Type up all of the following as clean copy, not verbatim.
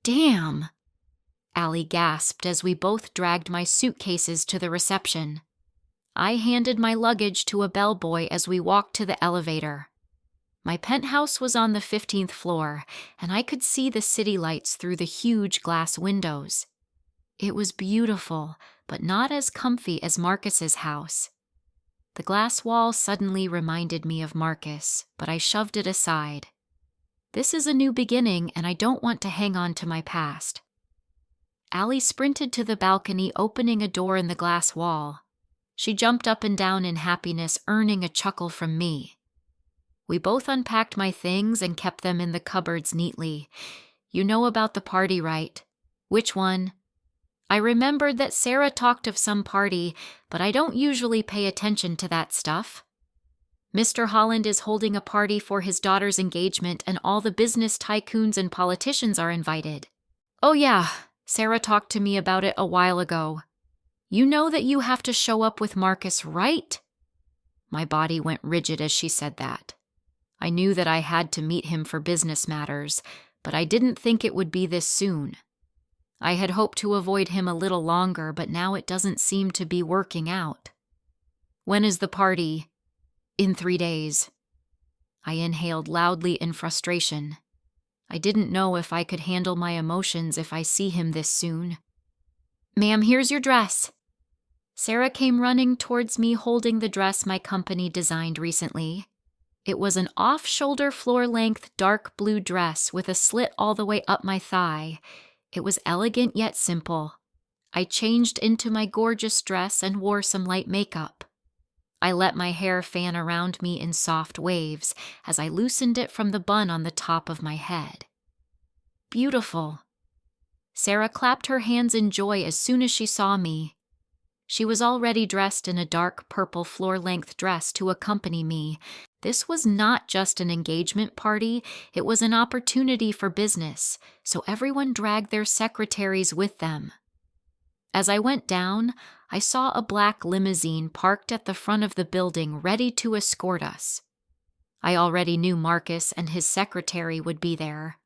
Damn, Allie gasped as we both dragged my suitcases to the reception. I handed my luggage to a bellboy as we walked to the elevator. My penthouse was on the 15th floor, and I could see the city lights through the huge glass windows. It was beautiful, but not as comfy as Marcus's house. The glass wall suddenly reminded me of Marcus, but I shoved it aside. This is a new beginning, and I don't want to hang on to my past. Allie sprinted to the balcony, opening a door in the glass wall. She jumped up and down in happiness, earning a chuckle from me. We both unpacked my things and kept them in the cupboards neatly. You know about the party, right? Which one? I remembered that Sarah talked of some party, but I don't usually pay attention to that stuff. Mr. Holland is holding a party for his daughter's engagement, and all the business tycoons and politicians are invited. Oh yeah, Sarah talked to me about it a while ago. You know that you have to show up with Marcus, right? My body went rigid as she said that. I knew that I had to meet him for business matters, but I didn't think it would be this soon. I had hoped to avoid him a little longer, but now it doesn't seem to be working out. When is the party? In 3 days. I inhaled loudly in frustration. I didn't know if I could handle my emotions if I see him this soon. Ma'am, here's your dress. Sarah came running towards me holding the dress my company designed recently. It was an off-shoulder floor-length dark blue dress with a slit all the way up my thigh. It was elegant yet simple. I changed into my gorgeous dress and wore some light makeup. I let my hair fan around me in soft waves as I loosened it from the bun on the top of my head. Beautiful. Sarah clapped her hands in joy as soon as she saw me. She was already dressed in a dark purple floor-length dress to accompany me. This was not just an engagement party, it was an opportunity for business, so everyone dragged their secretaries with them. As I went down, I saw a black limousine parked at the front of the building ready to escort us. I already knew Marcus and his secretary would be there.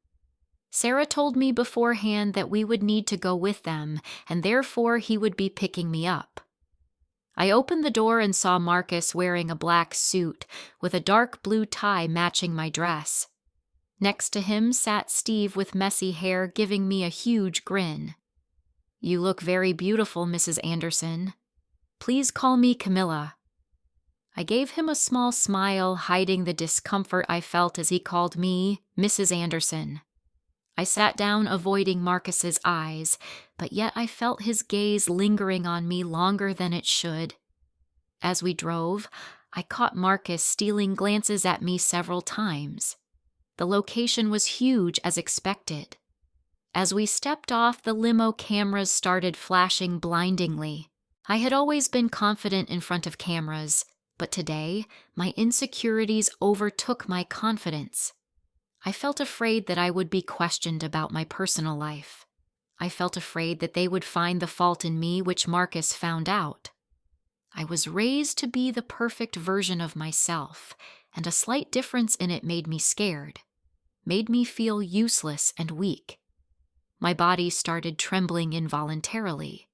Sarah told me beforehand that we would need to go with them, and therefore he would be picking me up. I opened the door and saw Marcus wearing a black suit with a dark blue tie matching my dress. Next to him sat Steve with messy hair, giving me a huge grin. You look very beautiful, Mrs. Anderson. Please call me Camilla. I gave him a small smile, hiding the discomfort I felt as he called me Mrs. Anderson. I sat down, avoiding Marcus's eyes, but yet I felt his gaze lingering on me longer than it should. As we drove, I caught Marcus stealing glances at me several times. The location was huge as expected. As we stepped off, the limo cameras started flashing blindingly. I had always been confident in front of cameras, but today, my insecurities overtook my confidence. I felt afraid that I would be questioned about my personal life. I felt afraid that they would find the fault in me which Marcus found out. I was raised to be the perfect version of myself, and a slight difference in it made me scared, made me feel useless and weak. My body started trembling involuntarily.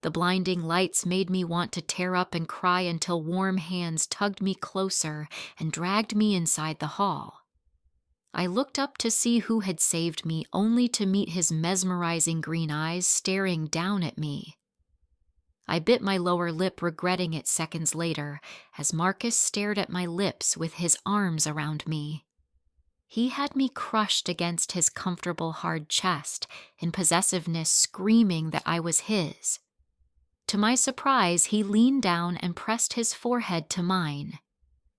The blinding lights made me want to tear up and cry until warm hands tugged me closer and dragged me inside the hall. I looked up to see who had saved me, only to meet his mesmerizing green eyes staring down at me. I bit my lower lip, regretting it seconds later, as Marcus stared at my lips with his arms around me. He had me crushed against his comfortable hard chest, in possessiveness, screaming that I was his. To my surprise, he leaned down and pressed his forehead to mine.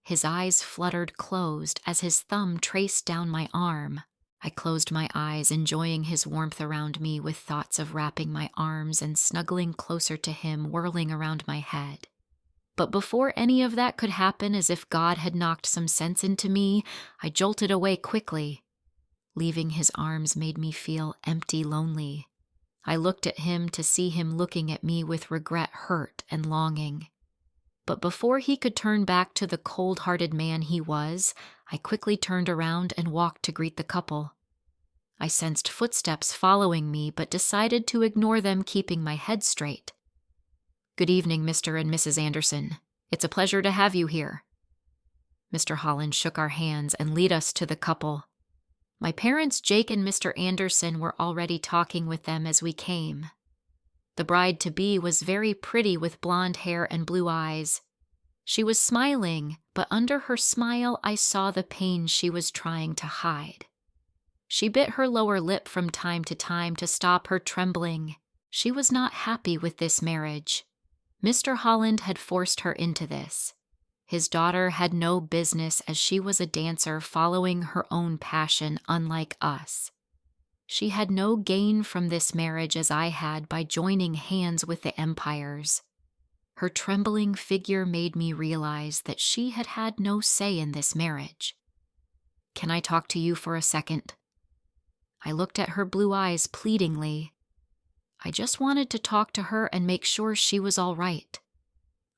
His eyes fluttered closed as his thumb traced down my arm. I closed my eyes, enjoying his warmth around me, with thoughts of wrapping my arms and snuggling closer to him whirling around my head. But before any of that could happen, as if God had knocked some sense into me, I jolted away quickly. Leaving his arms made me feel empty, lonely. I looked at him to see him looking at me with regret, hurt, and longing. But before he could turn back to the cold-hearted man he was, I quickly turned around and walked to greet the couple. I sensed footsteps following me, but decided to ignore them, keeping my head straight. "Good evening, Mr. and Mrs. Anderson. It's a pleasure to have you here." Mr. Holland shook our hands and led us to the couple. My parents, Jake and Mr. Anderson, were already talking with them as we came. The bride-to-be was very pretty with blonde hair and blue eyes. She was smiling, but under her smile I saw the pain she was trying to hide. She bit her lower lip from time to stop her trembling. She was not happy with this marriage. Mr. Holland had forced her into this. His daughter had no business, as she was a dancer following her own passion, unlike us. She had no gain from this marriage as I had by joining hands with the Empires. Her trembling figure made me realize that she had had no say in this marriage. "Can I talk to you for a second?" I looked at her blue eyes pleadingly. I just wanted to talk to her and make sure she was all right.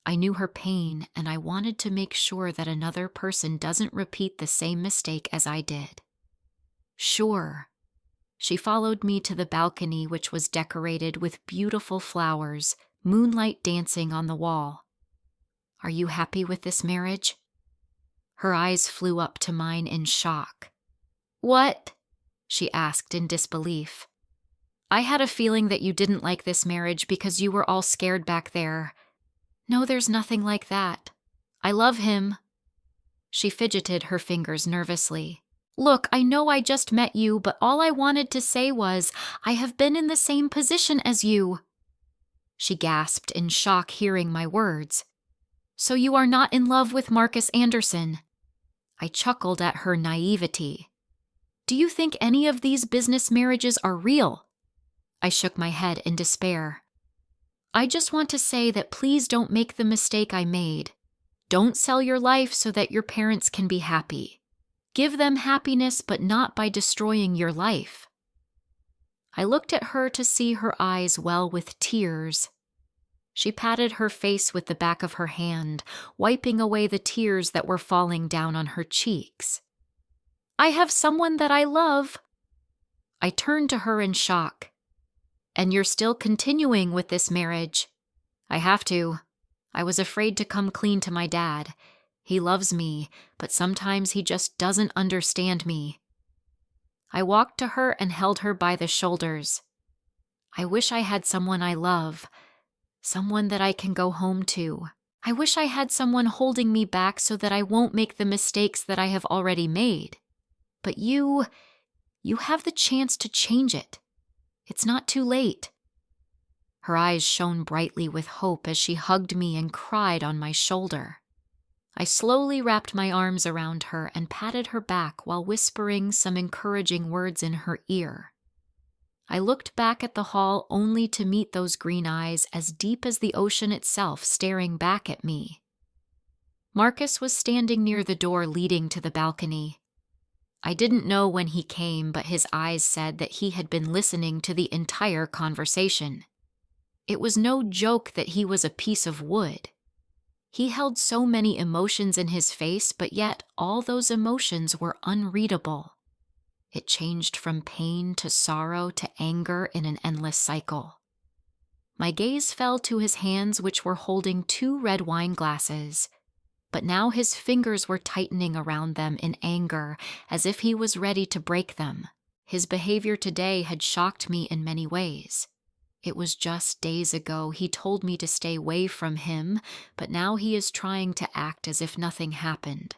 I knew her pain, and I wanted to make sure that another person doesn't repeat the same mistake as I did. "Sure." She followed me to the balcony, which was decorated with beautiful flowers, moonlight dancing on the wall. "Are you happy with this marriage?" Her eyes flew up to mine in shock. "What?" she asked in disbelief. "I had a feeling that you didn't like this marriage because you were all scared back there." "No, there's nothing like that. I love him." She fidgeted her fingers nervously. "Look, I know I just met you, but all I wanted to say was, I have been in the same position as you." She gasped in shock hearing my words. "So you are not in love with Marcus Anderson?" I chuckled at her naivety. "Do you think any of these business marriages are real?" I shook my head in despair. "I just want to say that please don't make the mistake I made. Don't sell your life so that your parents can be happy. Give them happiness, but not by destroying your life." I looked at her to see her eyes well with tears. She patted her face with the back of her hand, wiping away the tears that were falling down on her cheeks. "I have someone that I love." I turned to her in shock. "And you're still continuing with this marriage?" "I have to. I was afraid to come clean to my dad. He loves me, but sometimes he just doesn't understand me." I walked to her and held her by the shoulders. "I wish I had someone I love, someone that I can go home to. I wish I had someone holding me back so that I won't make the mistakes that I have already made. But you have the chance to change it. It's not too late." Her eyes shone brightly with hope as she hugged me and cried on my shoulder. I slowly wrapped my arms around her and patted her back while whispering some encouraging words in her ear. I looked back at the hall only to meet those green eyes as deep as the ocean itself staring back at me. Marcus was standing near the door leading to the balcony. I didn't know when he came, but his eyes said that he had been listening to the entire conversation. It was no joke that he was a piece of wood. He held so many emotions in his face, but yet all those emotions were unreadable. It changed from pain to sorrow to anger in an endless cycle. My gaze fell to his hands, which were holding 2 red wine glasses. But now his fingers were tightening around them in anger, as if he was ready to break them. His behavior today had shocked me in many ways. It was just days ago he told me to stay away from him, but now he is trying to act as if nothing happened.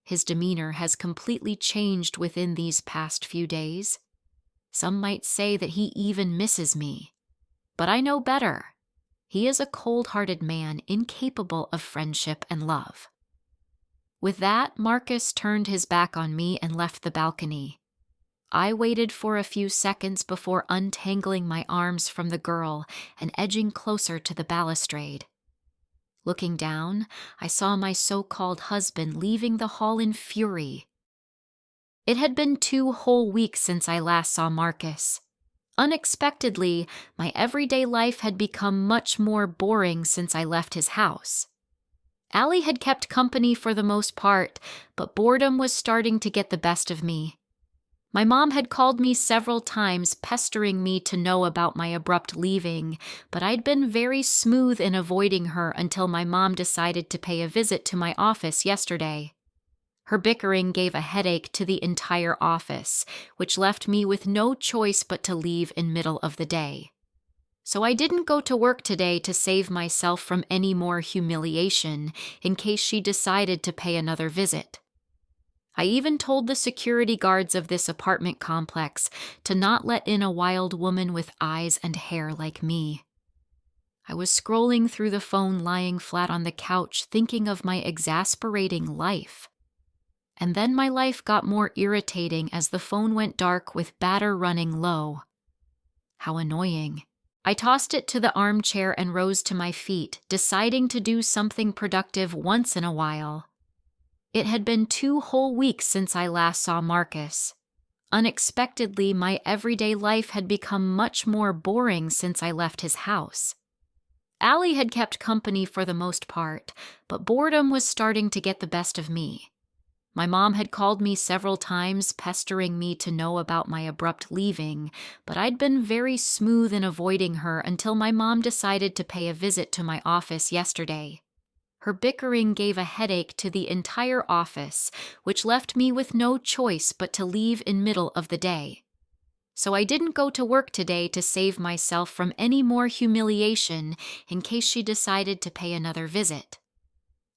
His demeanor has completely changed within these past few days. Some might say that he even misses me. But I know better. He is a cold-hearted man, incapable of friendship and love. With that, Marcus turned his back on me and left the balcony. I waited for a few seconds before untangling my arms from the girl and edging closer to the balustrade. Looking down, I saw my so-called husband leaving the hall in fury. It had been 2 whole weeks since I last saw Marcus. Unexpectedly, my everyday life had become much more boring since I left his house. Allie had kept company for the most part, but boredom was starting to get the best of me. My mom had called me several times, pestering me to know about my abrupt leaving, but I'd been very smooth in avoiding her until my mom decided to pay a visit to my office yesterday. Her bickering gave a headache to the entire office, which left me with no choice but to leave in middle of the day. So I didn't go to work today to save myself from any more humiliation in case she decided to pay another visit. I even told the security guards of this apartment complex to not let in a wild woman with eyes and hair like me. I was scrolling through the phone lying flat on the couch thinking of my exasperating life. And then my life got more irritating as the phone went dark with batter running low. How annoying. I tossed it to the armchair and rose to my feet, deciding to do something productive once in a while. It had been 2 whole weeks since I last saw Marcus. Unexpectedly, my everyday life had become much more boring since I left his house. Allie had kept company for the most part, but boredom was starting to get the best of me. My mom had called me several times, pestering me to know about my abrupt leaving, but I'd been very smooth in avoiding her until my mom decided to pay a visit to my office yesterday. Her bickering gave a headache to the entire office, which left me with no choice but to leave in middle of the day. So I didn't go to work today to save myself from any more humiliation in case she decided to pay another visit.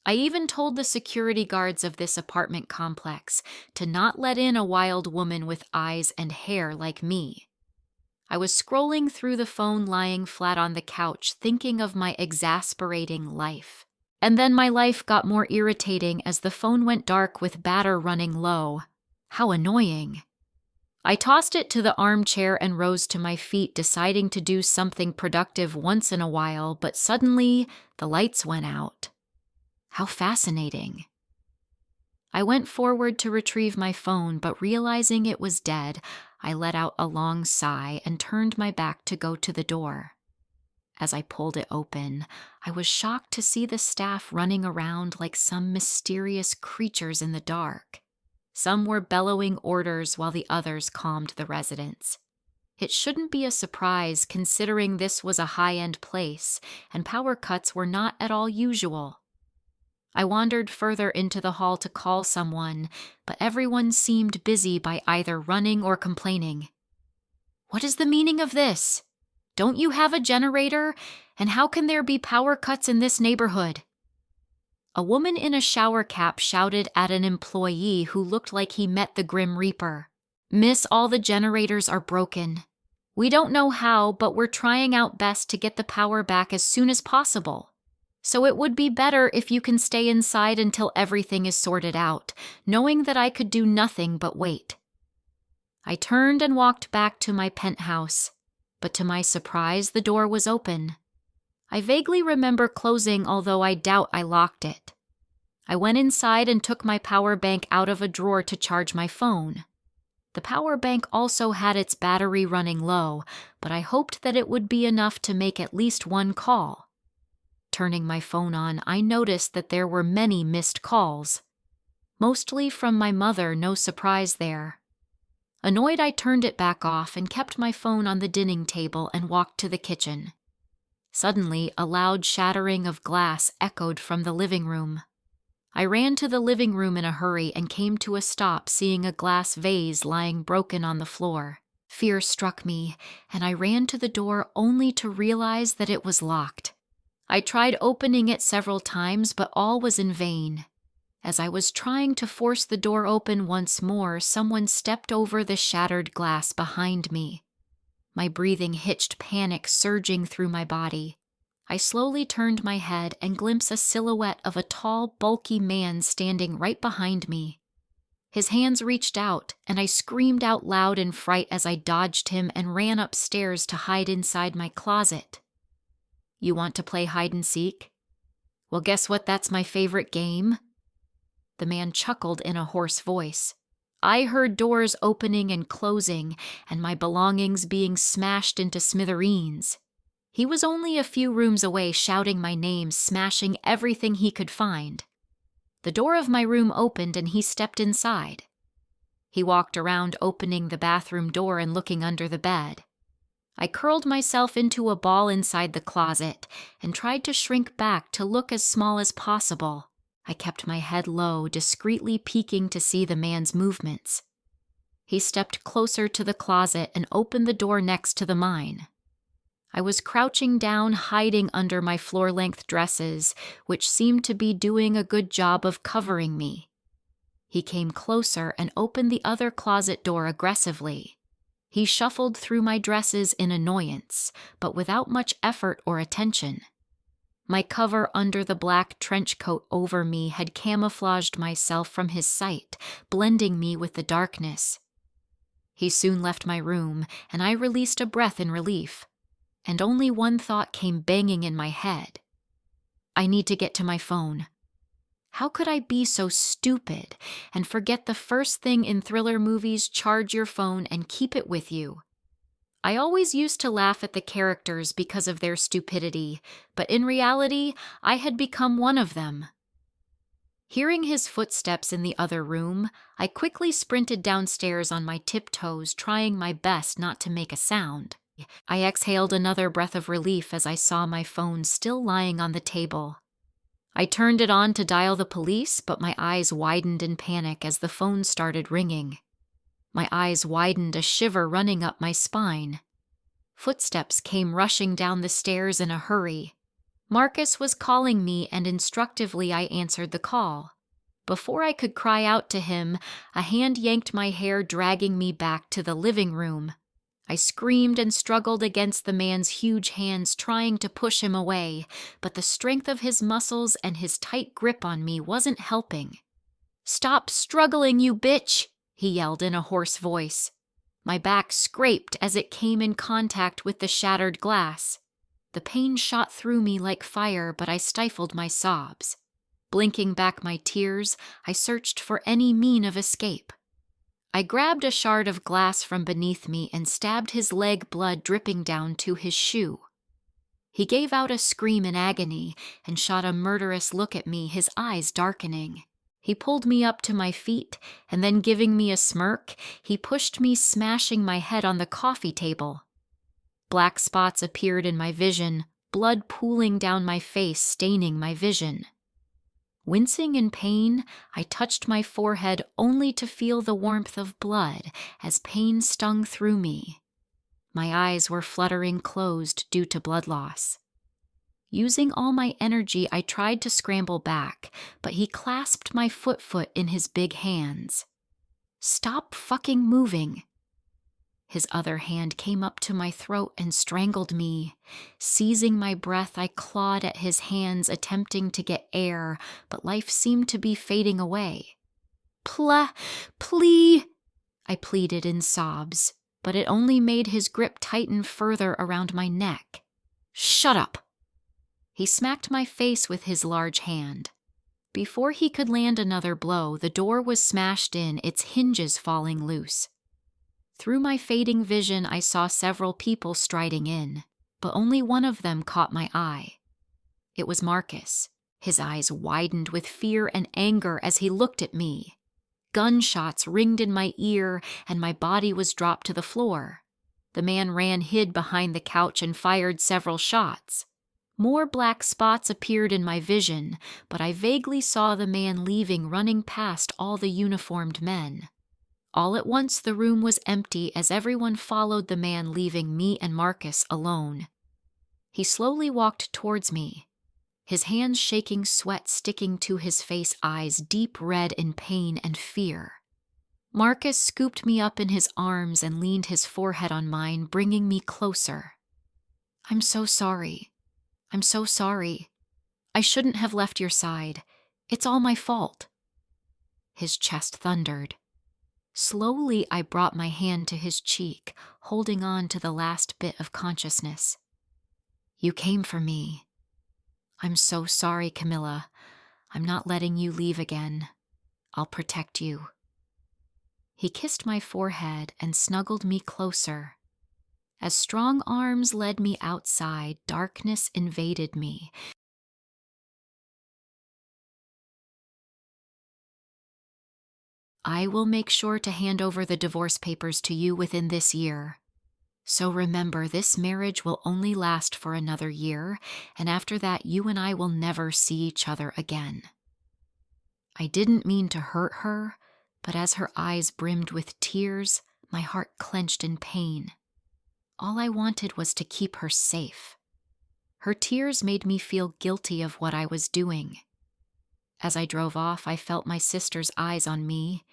I even told the security guards of this apartment complex to not let in a wild woman with eyes and hair like me. I was scrolling through the phone lying flat on the couch thinking of my exasperating life. And then my life got more irritating as the phone went dark with batter running low. How annoying. I tossed it to the armchair and rose to my feet, deciding to do something productive once in a while, but suddenly the lights went out. How fascinating. I went forward to retrieve my phone, but realizing it was dead, I let out a long sigh and turned my back to go to the door. As I pulled it open, I was shocked to see the staff running around like some mysterious creatures in the dark. Some were bellowing orders while the others calmed the residents. It shouldn't be a surprise considering this was a high-end place and power cuts were not at all usual. I wandered further into the hall to call someone, but everyone seemed busy by either running or complaining. What is the meaning of this? Don't you have a generator? And how can there be power cuts in this neighborhood? A woman in a shower cap shouted at an employee who looked like he met the Grim Reaper. Miss, all the generators are broken. We don't know how, but we're trying out best to get the power back as soon as possible. So it would be better if you can stay inside until everything is sorted out, knowing that I could do nothing but wait. I turned and walked back to my penthouse, but to my surprise, the door was open. I vaguely remember closing, although I doubt I locked it. I went inside and took my power bank out of a drawer to charge my phone. The power bank also had its battery running low, but I hoped that it would be enough to make at least one call. Turning my phone on, I noticed that there were many missed calls. Mostly from my mother, no surprise there. Annoyed, I turned it back off and kept my phone on the dining table and walked to the kitchen. Suddenly, a loud shattering of glass echoed from the living room. I ran to the living room in a hurry and came to a stop seeing a glass vase lying broken on the floor. Fear struck me, and I ran to the door only to realize that it was locked. I tried opening it several times, but all was in vain. As I was trying to force the door open once more, someone stepped over the shattered glass behind me. My breathing hitched, panic surging through my body. I slowly turned my head and glimpsed a silhouette of a tall, bulky man standing right behind me. His hands reached out, and I screamed out loud in fright as I dodged him and ran upstairs to hide inside my closet. You want to play hide and seek? Well, guess what? That's my favorite game. The man chuckled in a hoarse voice. I heard doors opening and closing, and my belongings being smashed into smithereens. He was only a few rooms away, shouting my name, smashing everything he could find. The door of my room opened and he stepped inside. He walked around, opening the bathroom door and looking under the bed. I curled myself into a ball inside the closet and tried to shrink back to look as small as possible. I kept my head low, discreetly peeking to see the man's movements. He stepped closer to the closet and opened the door next to the mine. I was crouching down, hiding under my floor-length dresses, which seemed to be doing a good job of covering me. He came closer and opened the other closet door aggressively. He shuffled through my dresses in annoyance, but without much effort or attention. My cover under the black trench coat over me had camouflaged myself from his sight, blending me with the darkness. He soon left my room, and I released a breath in relief. And only one thought came banging in my head. I need to get to my phone. How could I be so stupid and forget the first thing in thriller movies: charge your phone and keep it with you? I always used to laugh at the characters because of their stupidity, but in reality, I had become one of them. Hearing his footsteps in the other room, I quickly sprinted downstairs on my tiptoes, trying my best not to make a sound. I exhaled another breath of relief as I saw my phone still lying on the table. I turned it on to dial the police, but my eyes widened in panic as the phone started ringing. My eyes widened, a shiver running up my spine. Footsteps came rushing down the stairs in a hurry. Marcus was calling me, and instructively I answered the call. Before I could cry out to him, a hand yanked my hair, dragging me back to the living room. I screamed and struggled against the man's huge hands, trying to push him away, but the strength of his muscles and his tight grip on me wasn't helping. "Stop struggling, you bitch!" he yelled in a hoarse voice. My back scraped as it came in contact with the shattered glass. The pain shot through me like fire, but I stifled my sobs. Blinking back my tears, I searched for any mean of escape. I grabbed a shard of glass from beneath me and stabbed his leg, blood dripping down to his shoe. He gave out a scream in agony and shot a murderous look at me, his eyes darkening. He pulled me up to my feet, and then giving me a smirk, he pushed me, smashing my head on the coffee table. Black spots appeared in my vision, blood pooling down my face, staining my vision. Wincing in pain, I touched my forehead only to feel the warmth of blood as pain stung through me. My eyes were fluttering closed due to blood loss. Using all my energy, I tried to scramble back, but he clasped my foot in his big hands. "Stop fucking moving." His other hand came up to my throat and strangled me. Seizing my breath, I clawed at his hands, attempting to get air, but life seemed to be fading away. Please, I pleaded in sobs, but it only made his grip tighten further around my neck. "Shut up!" He smacked my face with his large hand. Before he could land another blow, the door was smashed in, its hinges falling loose. Through my fading vision, I saw several people striding in, but only one of them caught my eye. It was Marcus. His eyes widened with fear and anger as he looked at me. Gunshots ringed in my ear, and my body was dropped to the floor. The man hid behind the couch and fired several shots. More black spots appeared in my vision, but I vaguely saw the man leaving, running past all the uniformed men. All at once the room was empty as everyone followed the man, leaving me and Marcus alone. He slowly walked towards me, his hands shaking, sweat sticking to his face, eyes deep red in pain and fear. Marcus scooped me up in his arms and leaned his forehead on mine, bringing me closer. "I'm so sorry. I'm so sorry. I shouldn't have left your side. It's all my fault." His chest thundered. Slowly, I brought my hand to his cheek, holding on to the last bit of consciousness. "You came for me. I'm so sorry, Camilla. I'm not letting you leave again. I'll protect you." He kissed my forehead and snuggled me closer. As strong arms led me outside, darkness invaded me. I will make sure to hand over the divorce papers to you within this year. So remember, this marriage will only last for another year, and after that you and I will never see each other again." I didn't mean to hurt her, but as her eyes brimmed with tears, my heart clenched in pain. All I wanted was to keep her safe. Her tears made me feel guilty of what I was doing. As I drove off, I felt my sister's eyes on me.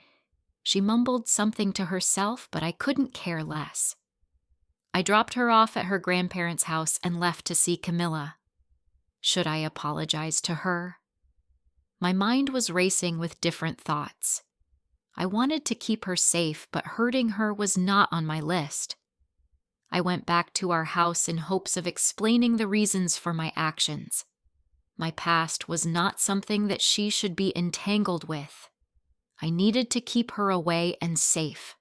She mumbled something to herself, but I couldn't care less. I dropped her off at her grandparents' house and left to see Camilla. Should I apologize to her? My mind was racing with different thoughts. I wanted to keep her safe, but hurting her was not on my list. I went back to our house in hopes of explaining the reasons for my actions. My past was not something that she should be entangled with. I needed to keep her away and safe.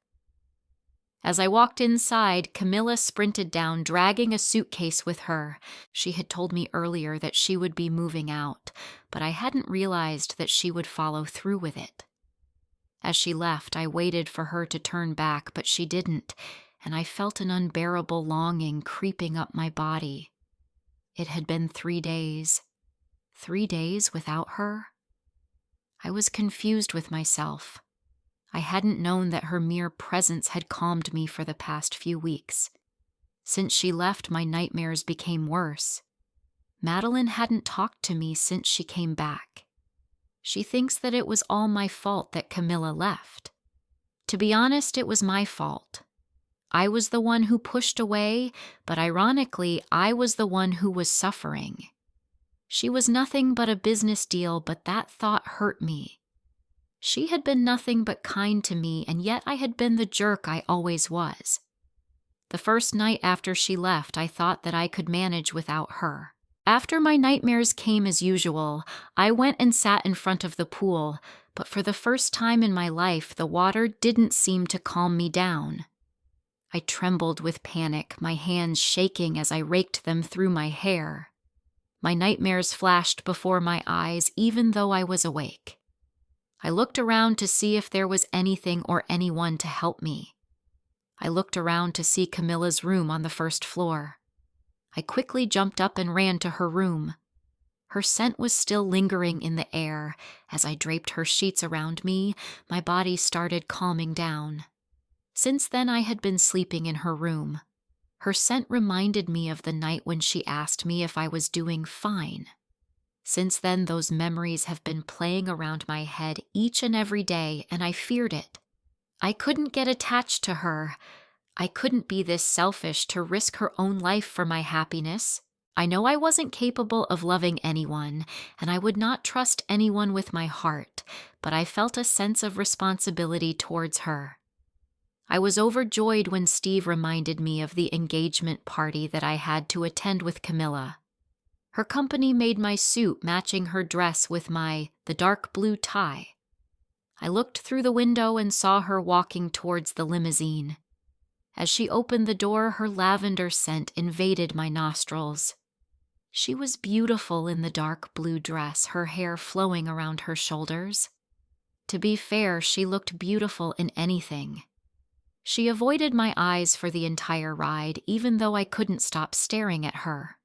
As I walked inside, Camilla sprinted down, dragging a suitcase with her. She had told me earlier that she would be moving out, but I hadn't realized that she would follow through with it. As she left, I waited for her to turn back, but she didn't, and I felt an unbearable longing creeping up my body. It had been 3 days. 3 days without her? I was confused with myself. I hadn't known that her mere presence had calmed me for the past few weeks. Since she left, my nightmares became worse. Madeline hadn't talked to me since she came back. She thinks that it was all my fault that Camilla left. To be honest, it was my fault. I was the one who pushed away, but ironically, I was the one who was suffering. She was nothing but a business deal, but that thought hurt me. She had been nothing but kind to me, and yet I had been the jerk I always was. The first night after she left, I thought that I could manage without her. After my nightmares came as usual, I went and sat in front of the pool, but for the first time in my life, the water didn't seem to calm me down. I trembled with panic, my hands shaking as I raked them through my hair. My nightmares flashed before my eyes, even though I was awake. I looked around to see if there was anything or anyone to help me. I looked around to see Camilla's room on the first floor. I quickly jumped up and ran to her room. Her scent was still lingering in the air. As I draped her sheets around me, my body started calming down. Since then, I had been sleeping in her room. Her scent reminded me of the night when she asked me if I was doing fine. Since then, those memories have been playing around my head each and every day, and I feared it. I couldn't get attached to her. I couldn't be this selfish to risk her own life for my happiness. I know I wasn't capable of loving anyone, and I would not trust anyone with my heart, but I felt a sense of responsibility towards her. I was overjoyed when Steve reminded me of the engagement party that I had to attend with Camilla. Her company made my suit matching her dress with the dark blue tie. I looked through the window and saw her walking towards the limousine. As she opened the door, her lavender scent invaded my nostrils. She was beautiful in the dark blue dress, her hair flowing around her shoulders. To be fair, she looked beautiful in anything. She avoided my eyes for the entire ride, even though I couldn't stop staring at her.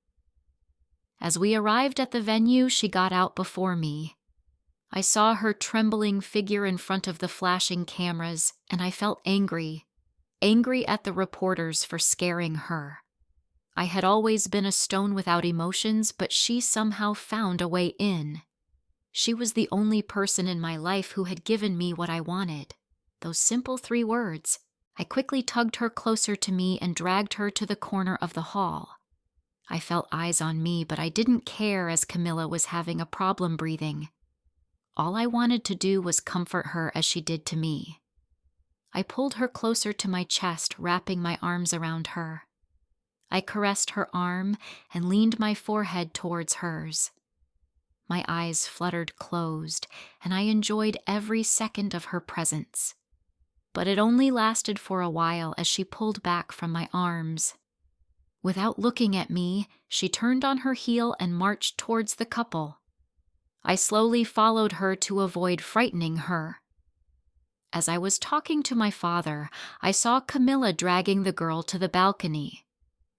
As we arrived at the venue, she got out before me. I saw her trembling figure in front of the flashing cameras, and I felt angry at the reporters for scaring her. I had always been a stone without emotions, but she somehow found a way in. She was the only person in my life who had given me what I wanted. Those simple 3 words. I quickly tugged her closer to me and dragged her to the corner of the hall. I felt eyes on me, but I didn't care as Camilla was having a problem breathing. All I wanted to do was comfort her as she did to me. I pulled her closer to my chest, wrapping my arms around her. I caressed her arm and leaned my forehead towards hers. My eyes fluttered closed, and I enjoyed every second of her presence. But it only lasted for a while as she pulled back from my arms. Without looking at me, she turned on her heel and marched towards the couple. I slowly followed her to avoid frightening her. As I was talking to my father, I saw Camilla dragging the girl to the balcony.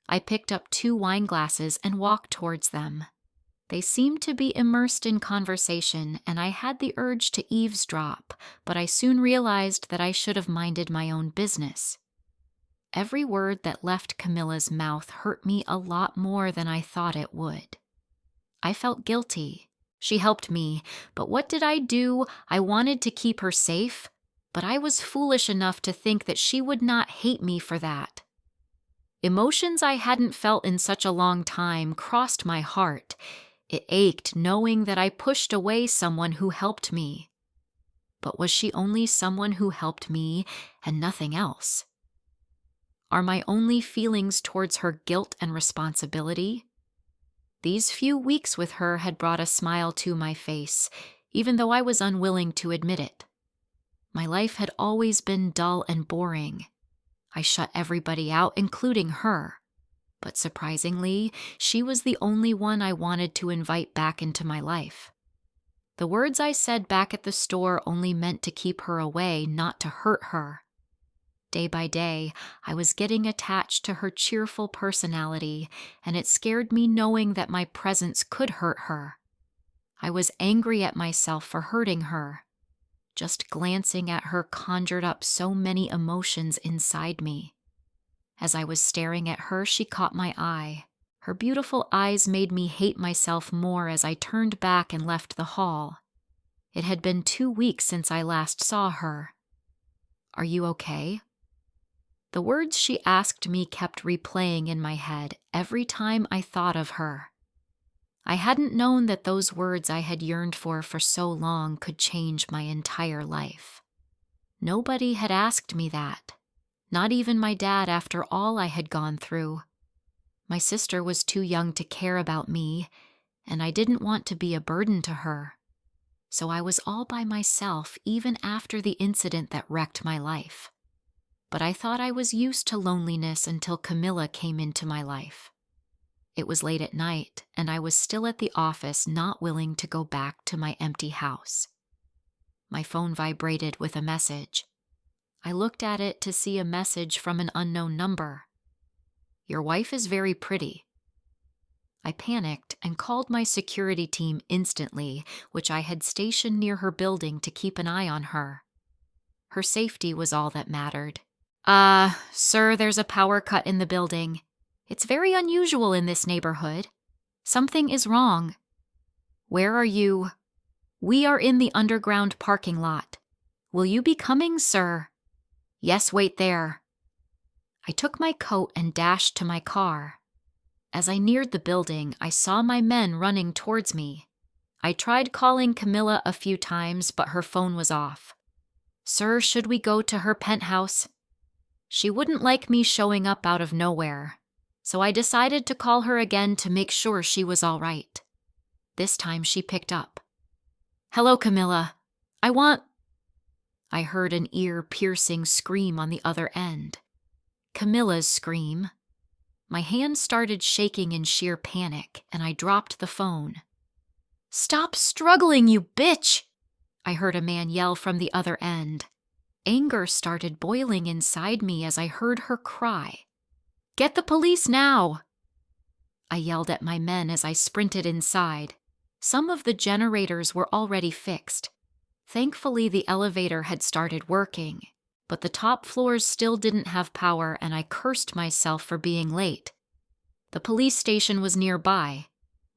I picked up 2 wine glasses and walked towards them. They seemed to be immersed in conversation, and I had the urge to eavesdrop, but I soon realized that I should have minded my own business. Every word that left Camilla's mouth hurt me a lot more than I thought it would. I felt guilty. She helped me, but what did I do? I wanted to keep her safe, but I was foolish enough to think that she would not hate me for that. Emotions I hadn't felt in such a long time crossed my heart. It ached knowing that I pushed away someone who helped me. But was she only someone who helped me and nothing else? Are my only feelings towards her guilt and responsibility? These few weeks with her had brought a smile to my face, even though I was unwilling to admit it. My life had always been dull and boring. I shut everybody out, including her. But surprisingly, she was the only one I wanted to invite back into my life. The words I said back at the store only meant to keep her away, not to hurt her. Day by day, I was getting attached to her cheerful personality, and it scared me knowing that my presence could hurt her. I was angry at myself for hurting her. Just glancing at her conjured up so many emotions inside me. As I was staring at her, she caught my eye. Her beautiful eyes made me hate myself more as I turned back and left the hall. It had been 2 weeks since I last saw her. "Are you okay?" The words she asked me kept replaying in my head every time I thought of her. I hadn't known that those words I had yearned for so long could change my entire life. Nobody had asked me that, not even my dad after all I had gone through. My sister was too young to care about me, and I didn't want to be a burden to her. So I was all by myself even after the incident that wrecked my life. But I thought I was used to loneliness until Camilla came into my life. It was late at night, and I was still at the office, not willing to go back to my empty house. My phone vibrated with a message. I looked at it to see a message from an unknown number. "Your wife is very pretty." I panicked and called my security team instantly, which I had stationed near her building to keep an eye on her. Her safety was all that mattered. Sir, there's a power cut in the building. It's very unusual in this neighborhood. Something is wrong." "Where are you?" "We are in the underground parking lot." "Will you be coming, sir?" "Yes, wait there." I took my coat and dashed to my car. As I neared the building, I saw my men running towards me. I tried calling Camilla a few times, but her phone was off. "Sir, should we go to her penthouse?" She wouldn't like me showing up out of nowhere, so I decided to call her again to make sure she was all right. This time she picked up. "Hello, Camilla. I heard an ear-piercing scream on the other end. Camilla's scream. My hand started shaking in sheer panic, and I dropped the phone. "Stop struggling, you bitch!" I heard a man yell from the other end. Anger started boiling inside me as I heard her cry. "Get the police now!" I yelled at my men as I sprinted inside. Some of the generators were already fixed. Thankfully, the elevator had started working, but the top floors still didn't have power, and I cursed myself for being late. The police station was nearby.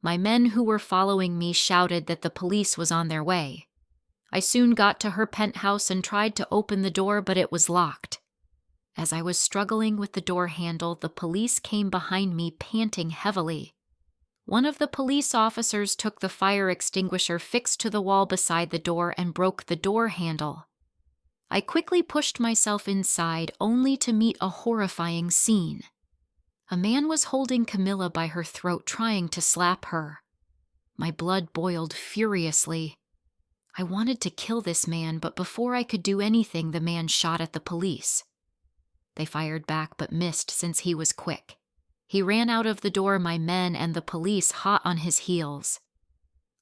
My men who were following me shouted that the police was on their way. I soon got to her penthouse and tried to open the door, but it was locked. As I was struggling with the door handle, the police came behind me, panting heavily. One of the police officers took the fire extinguisher fixed to the wall beside the door and broke the door handle. I quickly pushed myself inside, only to meet a horrifying scene. A man was holding Camilla by her throat, trying to slap her. My blood boiled furiously. I wanted to kill this man, but before I could do anything, the man shot at the police. They fired back but missed since he was quick. He ran out of the door, my men and the police hot on his heels.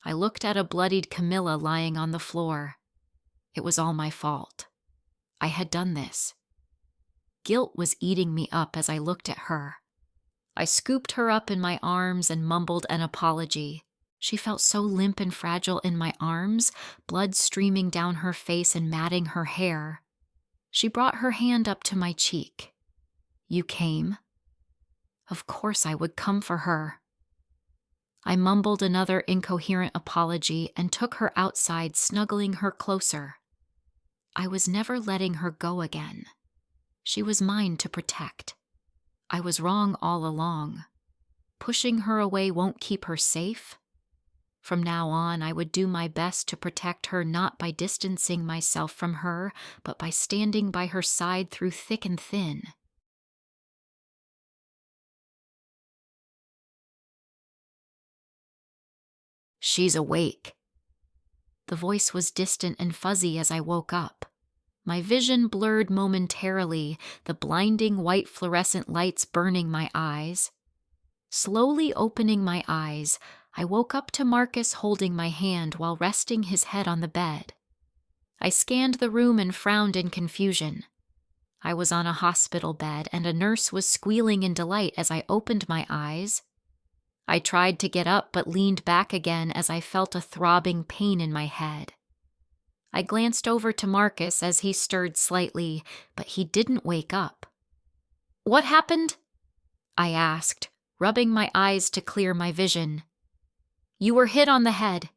I looked at a bloodied Camilla lying on the floor. It was all my fault. I had done this. Guilt was eating me up as I looked at her. I scooped her up in my arms and mumbled an apology. She felt so limp and fragile in my arms, blood streaming down her face and matting her hair. She brought her hand up to my cheek. "You came?" Of course I would come for her. I mumbled another incoherent apology and took her outside, snuggling her closer. I was never letting her go again. She was mine to protect. I was wrong all along. Pushing her away won't keep her safe. From now on, I would do my best to protect her, not by distancing myself from her, but by standing by her side through thick and thin. "She's awake." The voice was distant and fuzzy as I woke up. My vision blurred momentarily, the blinding white fluorescent lights burning my eyes. Slowly opening my eyes, I woke up to Marcus holding my hand while resting his head on the bed. I scanned the room and frowned in confusion. I was on a hospital bed, and a nurse was squealing in delight as I opened my eyes. I tried to get up but leaned back again as I felt a throbbing pain in my head. I glanced over to Marcus as he stirred slightly, but he didn't wake up. "What happened?" I asked, rubbing my eyes to clear my vision. "You were hit on the head.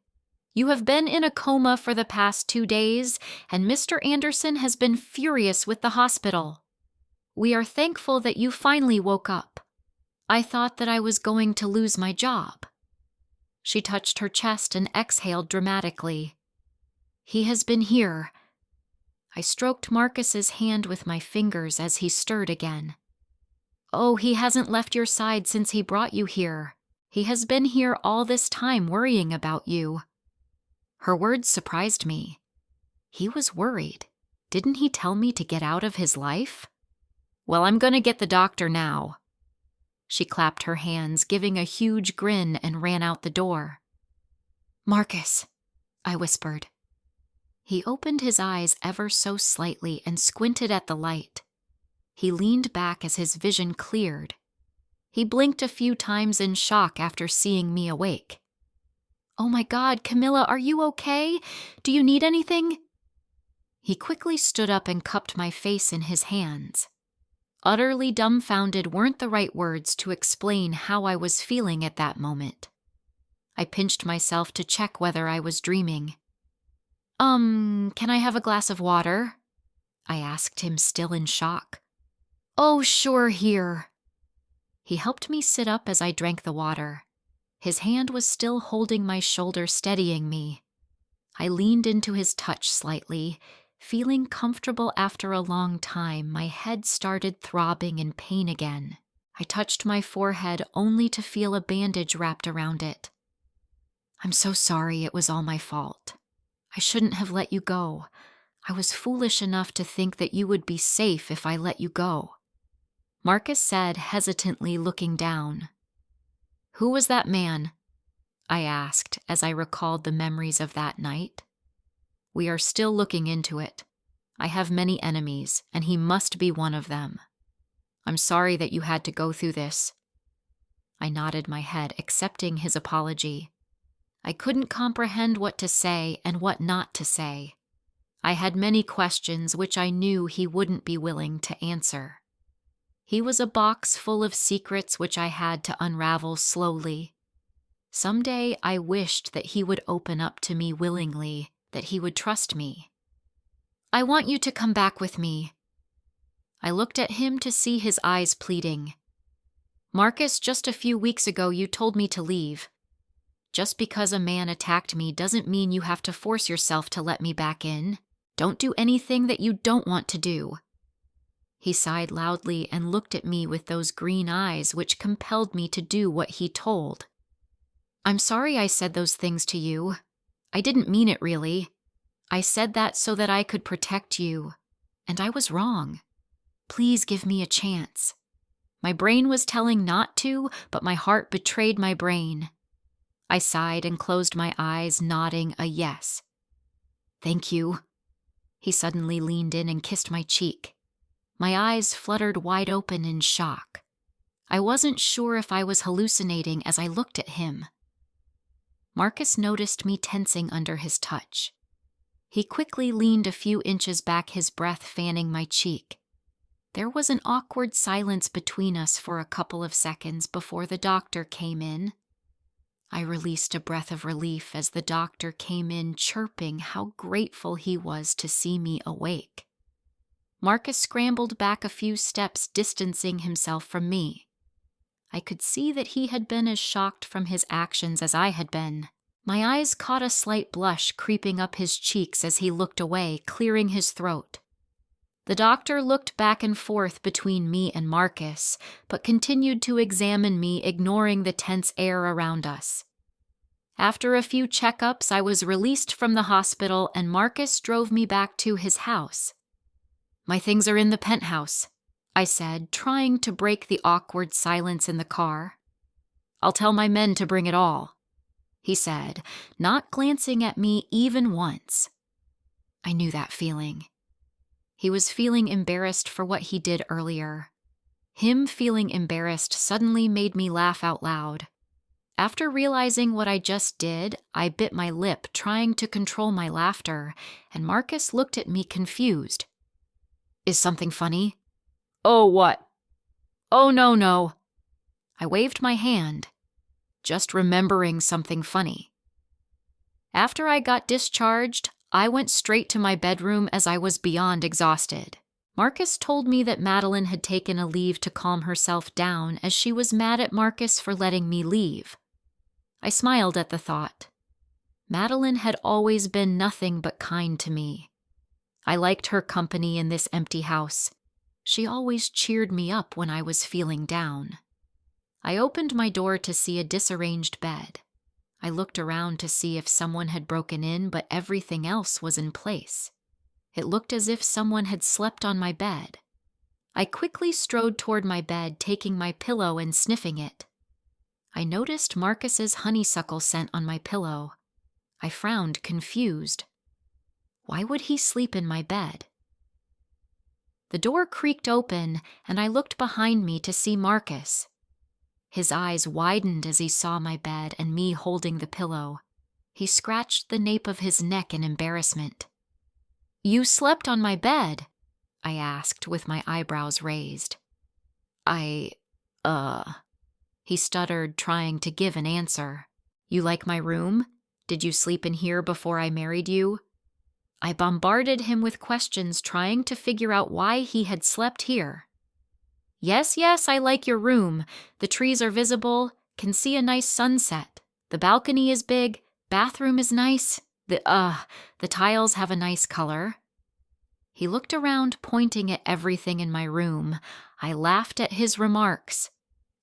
You have been in a coma for the past 2 days, and Mr. Anderson has been furious with the hospital. We are thankful that you finally woke up. I thought that I was going to lose my job." She touched her chest and exhaled dramatically. "He has been here." I stroked Marcus's hand with my fingers as he stirred again. "Oh, he hasn't left your side since he brought you here. He has been here all this time worrying about you." Her words surprised me. He was worried. Didn't he tell me to get out of his life? "Well, I'm going to get the doctor now." She clapped her hands, giving a huge grin, and ran out the door. "Marcus," I whispered. He opened his eyes ever so slightly and squinted at the light. He leaned back as his vision cleared. He blinked a few times in shock after seeing me awake. "Oh my God, Camilla, are you okay? Do you need anything?" He quickly stood up and cupped my face in his hands. Utterly dumbfounded weren't the right words to explain how I was feeling at that moment. I pinched myself to check whether I was dreaming. Can I have a glass of water?" I asked him, still in shock. "Oh, sure, here." He helped me sit up as I drank the water. His hand was still holding my shoulder, steadying me. I leaned into his touch slightly. Feeling comfortable after a long time, my head started throbbing in pain again. I touched my forehead only to feel a bandage wrapped around it. "I'm so sorry, it was all my fault. I shouldn't have let you go. I was foolish enough to think that you would be safe if I let you go," Marcus said, hesitantly looking down. "Who was that man?" I asked as I recalled the memories of that night. "We are still looking into it. I have many enemies, and he must be one of them. I'm sorry that you had to go through this." I nodded my head, accepting his apology. I couldn't comprehend what to say and what not to say. I had many questions which I knew he wouldn't be willing to answer. He was a box full of secrets which I had to unravel slowly. Someday I wished that he would open up to me willingly, that he would trust me. "I want you to come back with me." I looked at him to see his eyes pleading. "Marcus, just a few weeks ago you told me to leave. Just because a man attacked me doesn't mean you have to force yourself to let me back in. Don't do anything that you don't want to do." He sighed loudly and looked at me with those green eyes which compelled me to do what he told. "I'm sorry I said those things to you. I didn't mean it really. I said that so that I could protect you. And I was wrong. Please give me a chance." My brain was telling not to, but my heart betrayed my brain. I sighed and closed my eyes, nodding a yes. "Thank you." He suddenly leaned in and kissed my cheek. My eyes fluttered wide open in shock. I wasn't sure if I was hallucinating as I looked at him. Marcus noticed me tensing under his touch. He quickly leaned a few inches back, his breath fanning my cheek. There was an awkward silence between us for a couple of seconds before the doctor came in. I released a breath of relief as the doctor came in, chirping how grateful he was to see me awake. Marcus scrambled back a few steps, distancing himself from me. I could see that he had been as shocked from his actions as I had been. My eyes caught a slight blush creeping up his cheeks as he looked away, clearing his throat. The doctor looked back and forth between me and Marcus, but continued to examine me, ignoring the tense air around us. After a few checkups, I was released from the hospital and Marcus drove me back to his house. "My things are in the penthouse," I said, trying to break the awkward silence in the car. "I'll tell my men to bring it all," he said, not glancing at me even once. I knew that feeling. He was feeling embarrassed for what he did earlier. Him feeling embarrassed suddenly made me laugh out loud. After realizing what I just did, I bit my lip, trying to control my laughter, and Marcus looked at me confused. "Is something funny?" "Oh, what?" "Oh, no. I waved my hand. "Just remembering something funny." After I got discharged, I went straight to my bedroom as I was beyond exhausted. Marcus told me that Madeline had taken a leave to calm herself down as she was mad at Marcus for letting me leave. I smiled at the thought. Madeline had always been nothing but kind to me. I liked her company in this empty house. She always cheered me up when I was feeling down. I opened my door to see a disarranged bed. I looked around to see if someone had broken in, but everything else was in place. It looked as if someone had slept on my bed. I quickly strode toward my bed, taking my pillow and sniffing it. I noticed Marcus's honeysuckle scent on my pillow. I frowned, confused. Why would he sleep in my bed? The door creaked open, and I looked behind me to see Marcus. His eyes widened as he saw my bed and me holding the pillow. He scratched the nape of his neck in embarrassment. "You slept on my bed?" I asked with my eyebrows raised. He stuttered, trying to give an answer. "You like my room? Did you sleep in here before I married you?" I bombarded him with questions, trying to figure out why he had slept here. Yes, I like your room. The trees are visible, can see a nice sunset. The balcony is big, bathroom is nice. The tiles have a nice color." He looked around, pointing at everything in my room. I laughed at his remarks.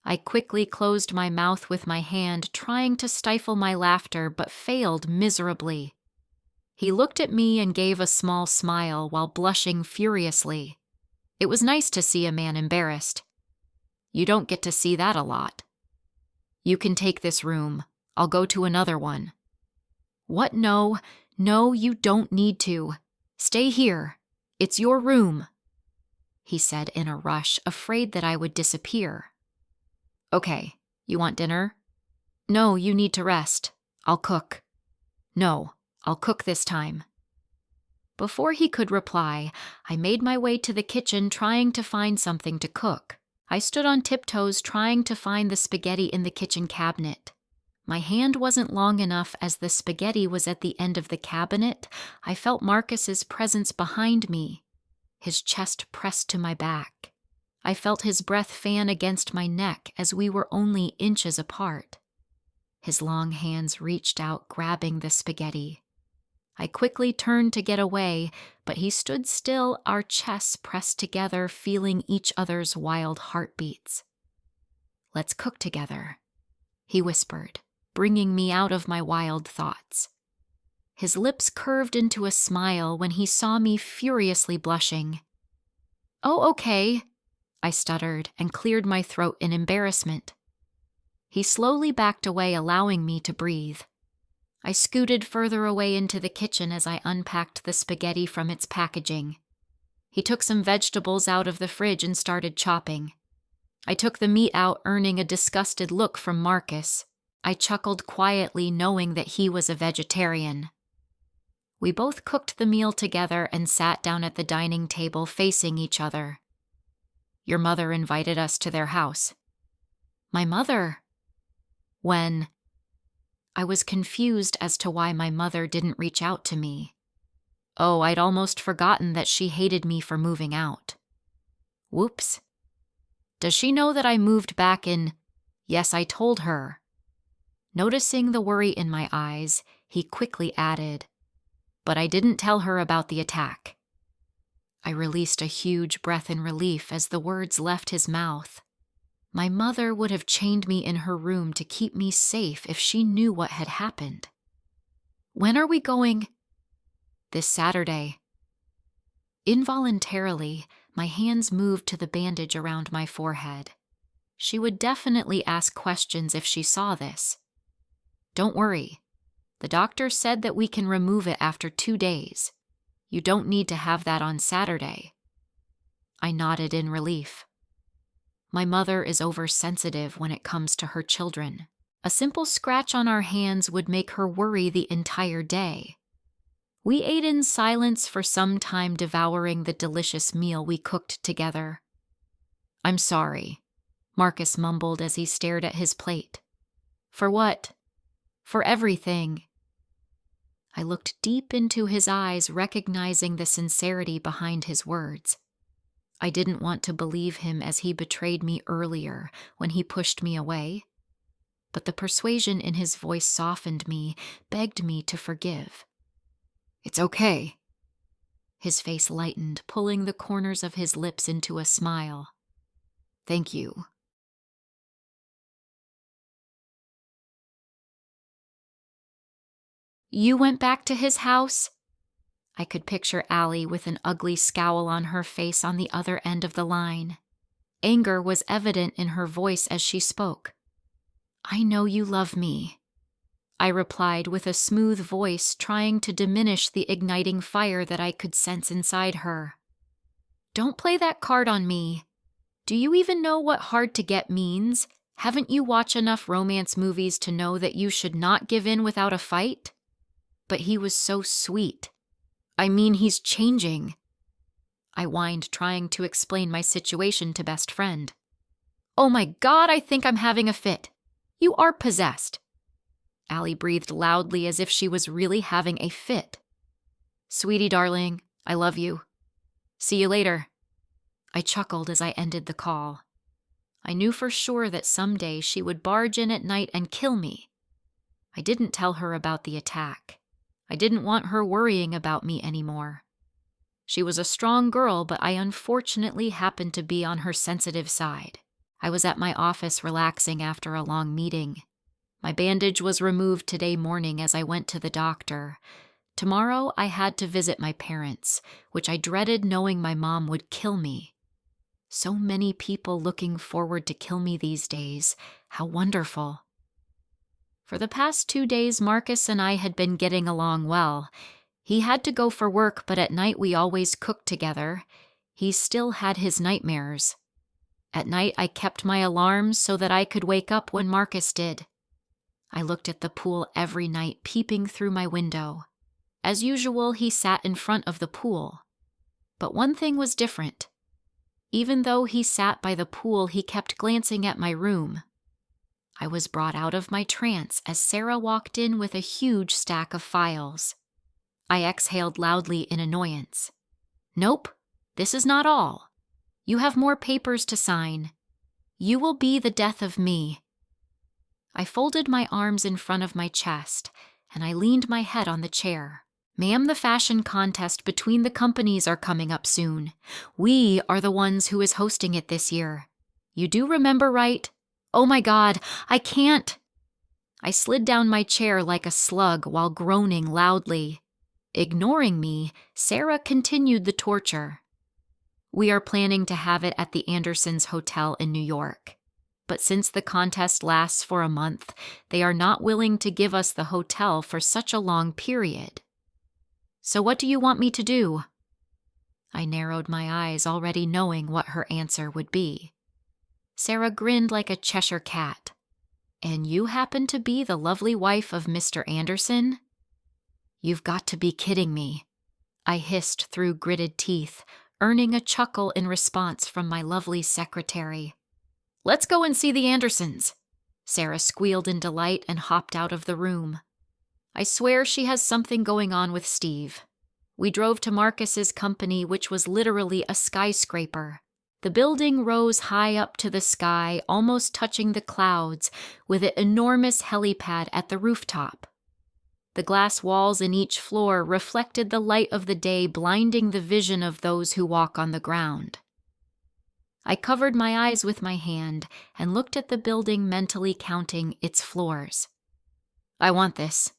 I quickly closed my mouth with my hand, trying to stifle my laughter, but failed miserably. He looked at me and gave a small smile while blushing furiously. It was nice to see a man embarrassed. You don't get to see that a lot. "You can take this room. I'll go to another one." "What? No, you don't need to. Stay here. It's your room," he said in a rush, afraid that I would disappear. "Okay, you want dinner?" "No, you need to rest. I'll cook." "No, I'll cook this time." Before he could reply, I made my way to the kitchen, trying to find something to cook. I stood on tiptoes, trying to find the spaghetti in the kitchen cabinet. My hand wasn't long enough as the spaghetti was at the end of the cabinet. I felt Marcus's presence behind me, his chest pressed to my back. I felt his breath fan against my neck as we were only inches apart. His long hands reached out, grabbing the spaghetti. I quickly turned to get away, but he stood still, our chests pressed together, feeling each other's wild heartbeats. "Let's cook together," he whispered, bringing me out of my wild thoughts. His lips curved into a smile when he saw me furiously blushing. "Oh, okay," I stuttered and cleared my throat in embarrassment. He slowly backed away, allowing me to breathe. I scooted further away into the kitchen as I unpacked the spaghetti from its packaging. He took some vegetables out of the fridge and started chopping. I took the meat out, earning a disgusted look from Marcus. I chuckled quietly, knowing that he was a vegetarian. We both cooked the meal together and sat down at the dining table facing each other. Your mother invited us to their house. My mother? When? I was confused as to why my mother didn't reach out to me. Oh, I'd almost forgotten that she hated me for moving out. Whoops. Does she know that I moved back in? Yes, I told her. Noticing the worry in my eyes, he quickly added, but I didn't tell her about the attack. I released a huge breath in relief as the words left his mouth. My mother would have chained me in her room to keep me safe if she knew what had happened. When are we going? This Saturday. Involuntarily, my hands moved to the bandage around my forehead. She would definitely ask questions if she saw this. Don't worry. The doctor said that we can remove it after 2 days. You don't need to have that on Saturday. I nodded in relief. My mother is oversensitive when it comes to her children. A simple scratch on our hands would make her worry the entire day. We ate in silence for some time, devouring the delicious meal we cooked together. I'm sorry, Marcus mumbled as he stared at his plate. For what? For everything. I looked deep into his eyes, recognizing the sincerity behind his words. I didn't want to believe him as he betrayed me earlier when he pushed me away. But the persuasion in his voice softened me, begged me to forgive. It's okay. His face lightened, pulling the corners of his lips into a smile. Thank you. You went back to his house? I could picture Allie with an ugly scowl on her face on the other end of the line. Anger was evident in her voice as she spoke. I know you love me, I replied with a smooth voice, trying to diminish the igniting fire that I could sense inside her. Don't play that card on me. Do you even know what hard to get means? Haven't you watched enough romance movies to know that you should not give in without a fight? But he was so sweet. I mean, he's changing. I whined, trying to explain my situation to best friend. Oh my God, I think I'm having a fit. You are possessed. Allie breathed loudly as if she was really having a fit. Sweetie darling, I love you. See you later. I chuckled as I ended the call. I knew for sure that someday she would barge in at night and kill me. I didn't tell her about the attack. I didn't want her worrying about me anymore. She was a strong girl, but I unfortunately happened to be on her sensitive side. I was at my office relaxing after a long meeting. My bandage was removed today morning as I went to the doctor. Tomorrow I had to visit my parents, which I dreaded, knowing my mom would kill me. So many people looking forward to kill me these days. How wonderful. For the past 2 days, Marcus and I had been getting along well. He had to go for work, but at night we always cooked together. He still had his nightmares. At night I kept my alarms so that I could wake up when Marcus did. I looked at the pool every night, peeping through my window. As usual, he sat in front of the pool. But one thing was different. Even though he sat by the pool, he kept glancing at my room. I was brought out of my trance as Sarah walked in with a huge stack of files. I exhaled loudly in annoyance. Nope, this is not all. You have more papers to sign. You will be the death of me. I folded my arms in front of my chest, and I leaned my head on the chair. Ma'am, the fashion contest between the companies are coming up soon. We are the ones who is hosting it this year. You do remember, right? Oh my God, I can't. I slid down my chair like a slug while groaning loudly. Ignoring me, Sarah continued the torture. We are planning to have it at the Andersons Hotel in New York. But since the contest lasts for a month, they are not willing to give us the hotel for such a long period. So what do you want me to do? I narrowed my eyes, already knowing what her answer would be. Sarah grinned like a Cheshire cat. And you happen to be the lovely wife of Mr. Anderson? You've got to be kidding me, I hissed through gritted teeth, earning a chuckle in response from my lovely secretary. Let's go and see the Andersons, Sarah squealed in delight and hopped out of the room. I swear she has something going on with Steve. We drove to Marcus's company, which was literally a skyscraper. The building rose high up to the sky, almost touching the clouds, with an enormous helipad at the rooftop. The glass walls in each floor reflected the light of the day, blinding the vision of those who walk on the ground. I covered my eyes with my hand and looked at the building, mentally counting its floors. I want this.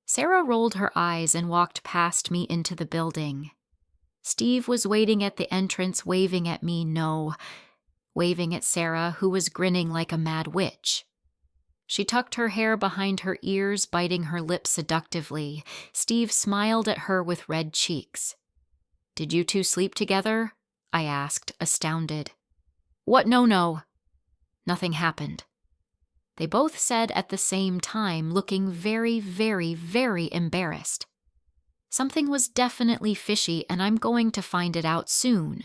Sarah rolled her eyes and walked past me into the building. Steve was waiting at the entrance, waving at me, waving at Sarah, who was grinning like a mad witch. She tucked her hair behind her ears, biting her lips seductively. Steve smiled at her with red cheeks. Did you two sleep together? I asked, astounded. What no? Nothing happened. They both said at the same time, looking very, very, very embarrassed. Something was definitely fishy, and I'm going to find it out soon.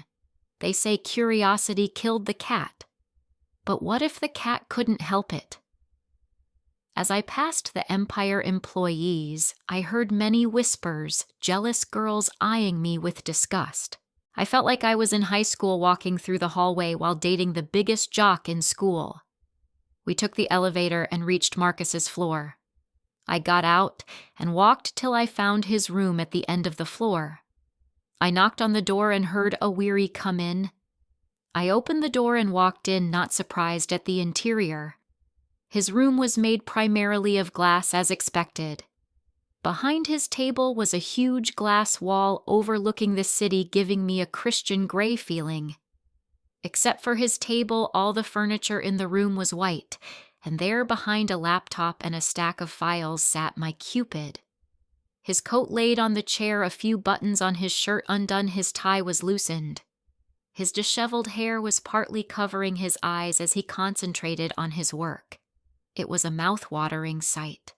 They say curiosity killed the cat. But what if the cat couldn't help it? As I passed the Empire employees, I heard many whispers, jealous girls eyeing me with disgust. I felt like I was in high school walking through the hallway while dating the biggest jock in school. We took the elevator and reached Marcus's floor. I got out and walked till I found his room at the end of the floor. I knocked on the door and heard a weary come in. I opened the door and walked in, not surprised at the interior. His room was made primarily of glass as expected. Behind his table was a huge glass wall overlooking the city, giving me a Christian Grey feeling. Except for his table, all the furniture in the room was white, and there behind a laptop and a stack of files sat my Cupid. His coat laid on the chair, a few buttons on his shirt undone, his tie was loosened. His disheveled hair was partly covering his eyes as he concentrated on his work. It was a mouth-watering sight.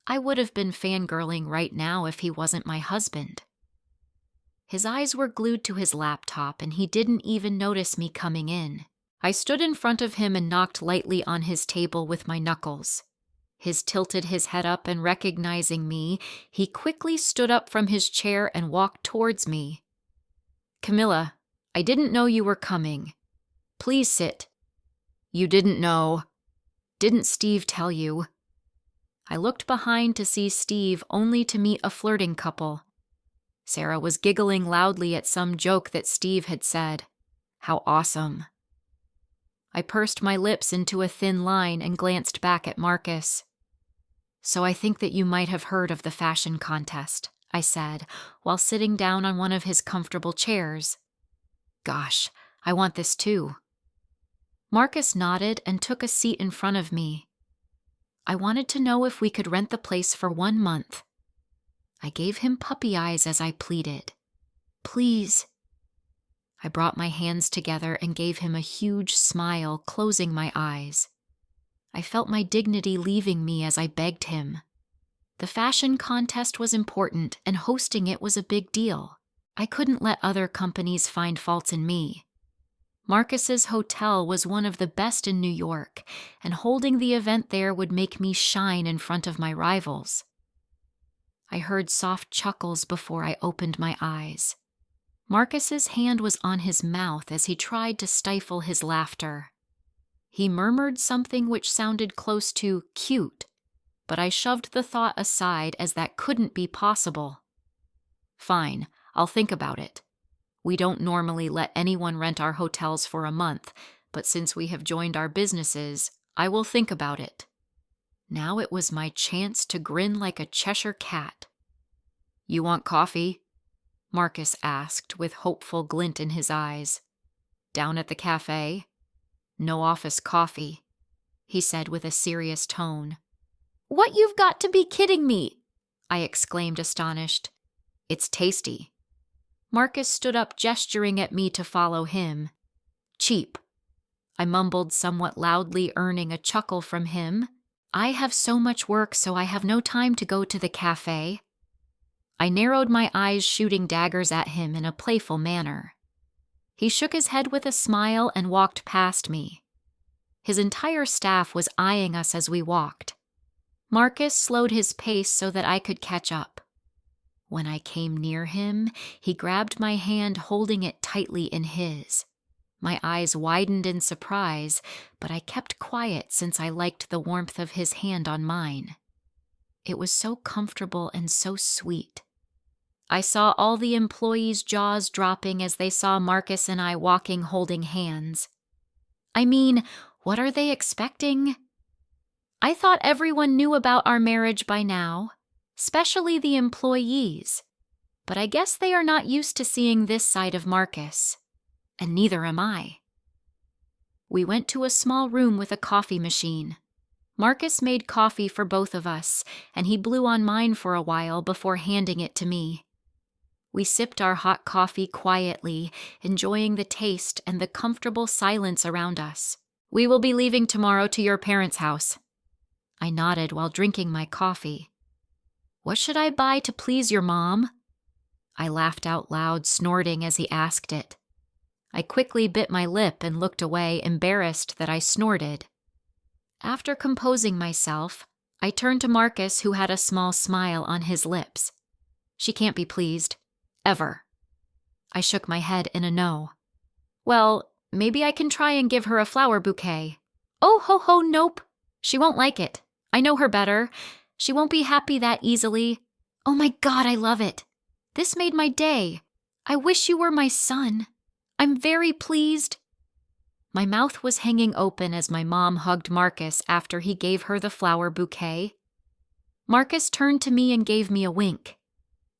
I would have been fangirling right now if he wasn't my husband. His eyes were glued to his laptop, and he didn't even notice me coming in. I stood in front of him and knocked lightly on his table with my knuckles. He tilted his head up, and recognizing me, he quickly stood up from his chair and walked towards me. Camilla, I didn't know you were coming. Please sit. You didn't know. Didn't Steve tell you? I looked behind to see Steve, only to meet a flirting couple. Sarah was giggling loudly at some joke that Steve had said. How awesome. I pursed my lips into a thin line and glanced back at Marcus. So I think that you might have heard of the fashion contest, I said, while sitting down on one of his comfortable chairs. Gosh, I want this too. Marcus nodded and took a seat in front of me. I wanted to know if we could rent the place for 1 month. I gave him puppy eyes as I pleaded. Please. I brought my hands together and gave him a huge smile, closing my eyes. I felt my dignity leaving me as I begged him. The fashion contest was important, and hosting it was a big deal. I couldn't let other companies find faults in me. Marcus's hotel was one of the best in New York, and holding the event there would make me shine in front of my rivals. I heard soft chuckles before I opened my eyes. Marcus's hand was on his mouth as he tried to stifle his laughter. He murmured something which sounded close to cute, but I shoved the thought aside as that couldn't be possible. Fine, I'll think about it. We don't normally let anyone rent our hotels for a month, but since we have joined our businesses, I will think about it. Now it was my chance to grin like a Cheshire cat. You want coffee? Marcus asked with hopeful glint in his eyes. Down at the cafe? "No office coffee," he said with a serious tone. "What, you've got to be kidding me!" I exclaimed, astonished. "It's tasty." Marcus stood up, gesturing at me to follow him. "Cheap," I mumbled somewhat loudly, earning a chuckle from him. "I have so much work, so I have no time to go to the cafe." I narrowed my eyes, shooting daggers at him in a playful manner. He shook his head with a smile and walked past me. His entire staff was eyeing us as we walked. Marcus slowed his pace so that I could catch up. When I came near him, he grabbed my hand, holding it tightly in his. My eyes widened in surprise, but I kept quiet since I liked the warmth of his hand on mine. It was so comfortable and so sweet. I saw all the employees' jaws dropping as they saw Marcus and I walking holding hands. I mean, what are they expecting? I thought everyone knew about our marriage by now, especially the employees. But I guess they are not used to seeing this side of Marcus, and neither am I. We went to a small room with a coffee machine. Marcus made coffee for both of us, and he blew on mine for a while before handing it to me. We sipped our hot coffee quietly, enjoying the taste and the comfortable silence around us. "We will be leaving tomorrow to your parents' house." I nodded while drinking my coffee. "What should I buy to please your mom?" I laughed out loud, snorting as he asked it. I quickly bit my lip and looked away, embarrassed that I snorted. After composing myself, I turned to Marcus, who had a small smile on his lips. "She can't be pleased. Ever." I shook my head in a no. "Well, maybe I can try and give her a flower bouquet." "Oh, ho, ho, nope. She won't like it. I know her better. She won't be happy that easily. Oh my God, I love it. This made my day. I wish you were my son. I'm very pleased." My mouth was hanging open as my mom hugged Marcus after he gave her the flower bouquet. Marcus turned to me and gave me a wink.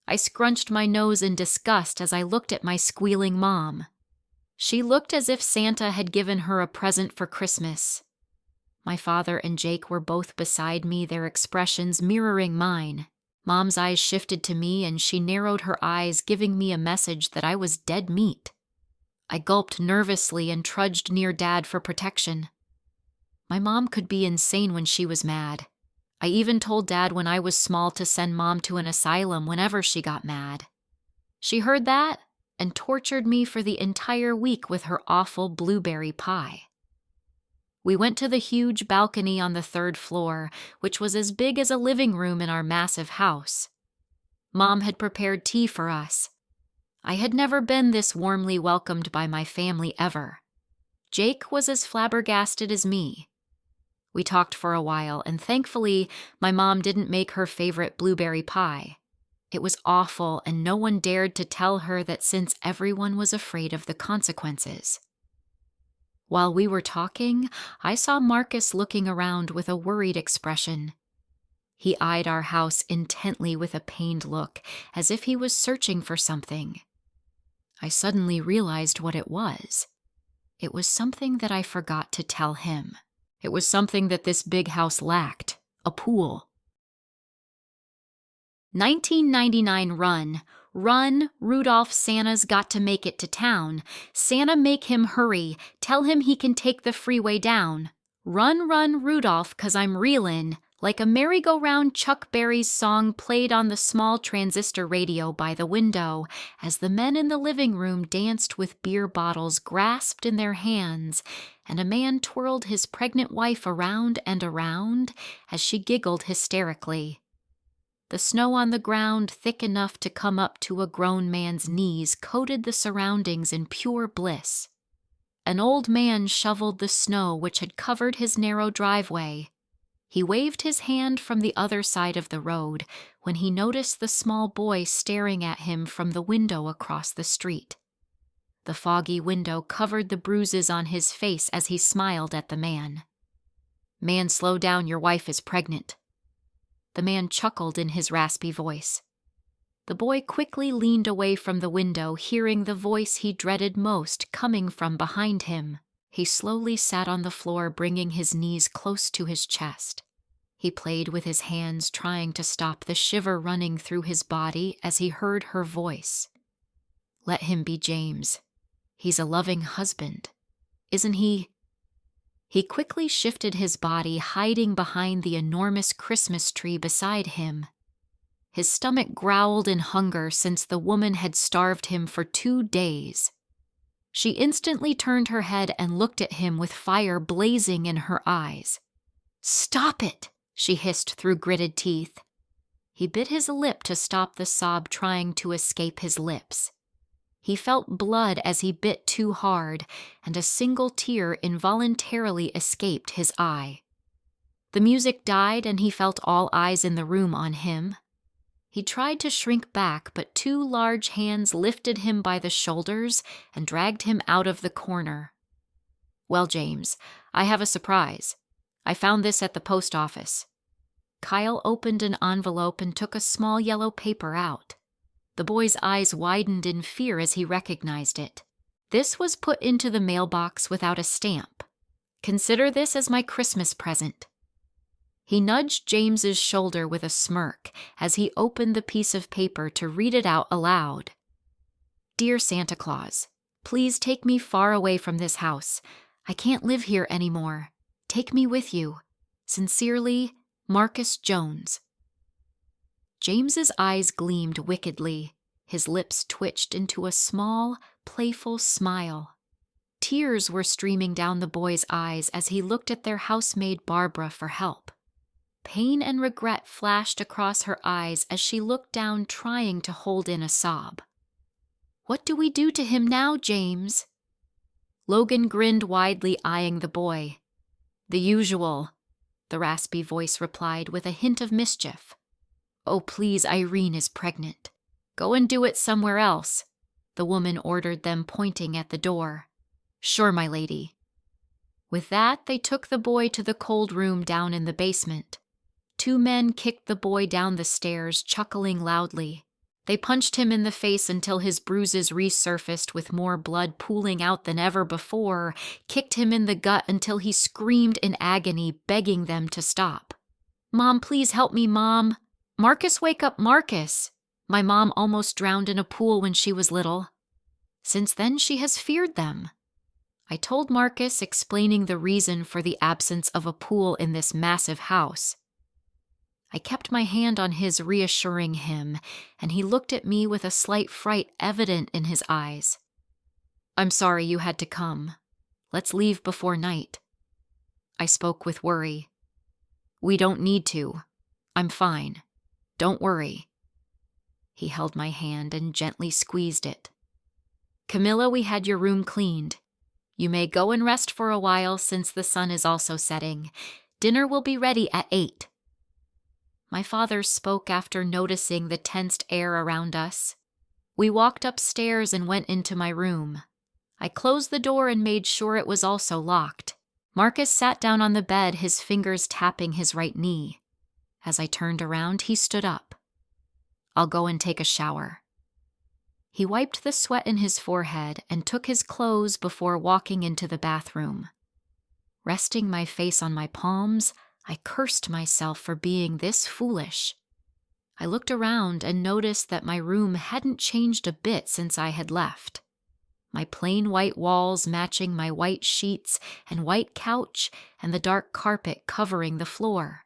I scrunched my nose in disgust as I looked at my squealing mom. She looked as if Santa had given her a present for Christmas. My father and Jake were both beside me, their expressions mirroring mine. Mom's eyes shifted to me and she narrowed her eyes, giving me a message that I was dead meat. I gulped nervously and trudged near Dad for protection. My mom could be insane when she was mad. I even told Dad when I was small to send Mom to an asylum whenever she got mad. She heard that and tortured me for the entire week with her awful blueberry pie. We went to the huge balcony on the 3rd floor, which was as big as a living room in our massive house. Mom had prepared tea for us. I had never been this warmly welcomed by my family ever. Jake was as flabbergasted as me. We talked for a while, and thankfully, my mom didn't make her favorite blueberry pie. It was awful, and no one dared to tell her that since everyone was afraid of the consequences. While we were talking, I saw Marcus looking around with a worried expression. He eyed our house intently with a pained look, as if he was searching for something. I suddenly realized what it was. It was something that I forgot to tell him. It was something that this big house lacked: a pool. 1999 Run. Run, Rudolph, Santa's got to make it to town. Santa, make him hurry. Tell him he can take the freeway down. Run, run, Rudolph, 'cause I'm reelin'. Like a merry-go-round, Chuck Berry's song played on the small transistor radio by the window as the men in the living room danced with beer bottles grasped in their hands, and a man twirled his pregnant wife around and around as she giggled hysterically. The snow on the ground, thick enough to come up to a grown man's knees, coated the surroundings in pure bliss. An old man shoveled the snow which had covered his narrow driveway. He waved his hand from the other side of the road when he noticed the small boy staring at him from the window across the street. The foggy window covered the bruises on his face as he smiled at the man. "Man, slow down, your wife is pregnant." The man chuckled in his raspy voice. The boy quickly leaned away from the window, hearing the voice he dreaded most coming from behind him. He slowly sat on the floor, bringing his knees close to his chest. He played with his hands, trying to stop the shiver running through his body as he heard her voice. "Let him be James. He's a loving husband. Isn't he?" He quickly shifted his body, hiding behind the enormous Christmas tree beside him. His stomach growled in hunger since the woman had starved him for 2 days. She instantly turned her head and looked at him with fire blazing in her eyes. "Stop it!" she hissed through gritted teeth. He bit his lip to stop the sob trying to escape his lips. He felt blood as he bit too hard, and a single tear involuntarily escaped his eye. The music died, and he felt all eyes in the room on him. He tried to shrink back, but 2 large hands lifted him by the shoulders and dragged him out of the corner. "Well, James, I have a surprise. I found this at the post office." Kyle opened an envelope and took a small yellow paper out. The boy's eyes widened in fear as he recognized it. This was put into the mailbox without a stamp. "Consider this as my Christmas present." He nudged James's shoulder with a smirk as he opened the piece of paper to read it out aloud. "Dear Santa Claus, please take me far away from this house. I can't live here anymore. Take me with you. Sincerely, Marcus Jones." James's eyes gleamed wickedly. His lips twitched into a small, playful smile. Tears were streaming down the boy's eyes as he looked at their housemaid Barbara for help. Pain and regret flashed across her eyes as she looked down, trying to hold in a sob. "What do we do to him now, James?" Logan grinned widely, eyeing the boy. "The usual," the raspy voice replied with a hint of mischief. "Oh, please, Irene is pregnant. Go and do it somewhere else," the woman ordered them, pointing at the door. "Sure, my lady." With that, they took the boy to the cold room down in the basement. 2 men kicked the boy down the stairs, chuckling loudly. They punched him in the face until his bruises resurfaced with more blood pooling out than ever before, kicked him in the gut until he screamed in agony, begging them to stop. "Mom, please help me, Mom. Marcus, wake up, Marcus. My mom almost drowned in a pool when she was little. Since then, she has feared them." I told Marcus, explaining the reason for the absence of a pool in this massive house. I kept my hand on his, reassuring him, and he looked at me with a slight fright evident in his eyes. "I'm sorry you had to come. Let's leave before night." I spoke with worry. "We don't need to. I'm fine. Don't worry." He held my hand and gently squeezed it. "Camilla, we had your room cleaned. You may go and rest for a while since the sun is also setting. Dinner will be ready at 8. My father spoke after noticing the tensed air around us. We walked upstairs and went into my room. I closed the door and made sure it was also locked. Marcus sat down on the bed, his fingers tapping his right knee. As I turned around, he stood up. "I'll go and take a shower." He wiped the sweat in his forehead and took his clothes before walking into the bathroom. Resting my face on my palms, I cursed myself for being this foolish. I looked around and noticed that my room hadn't changed a bit since I had left. My plain white walls matching my white sheets and white couch and the dark carpet covering the floor.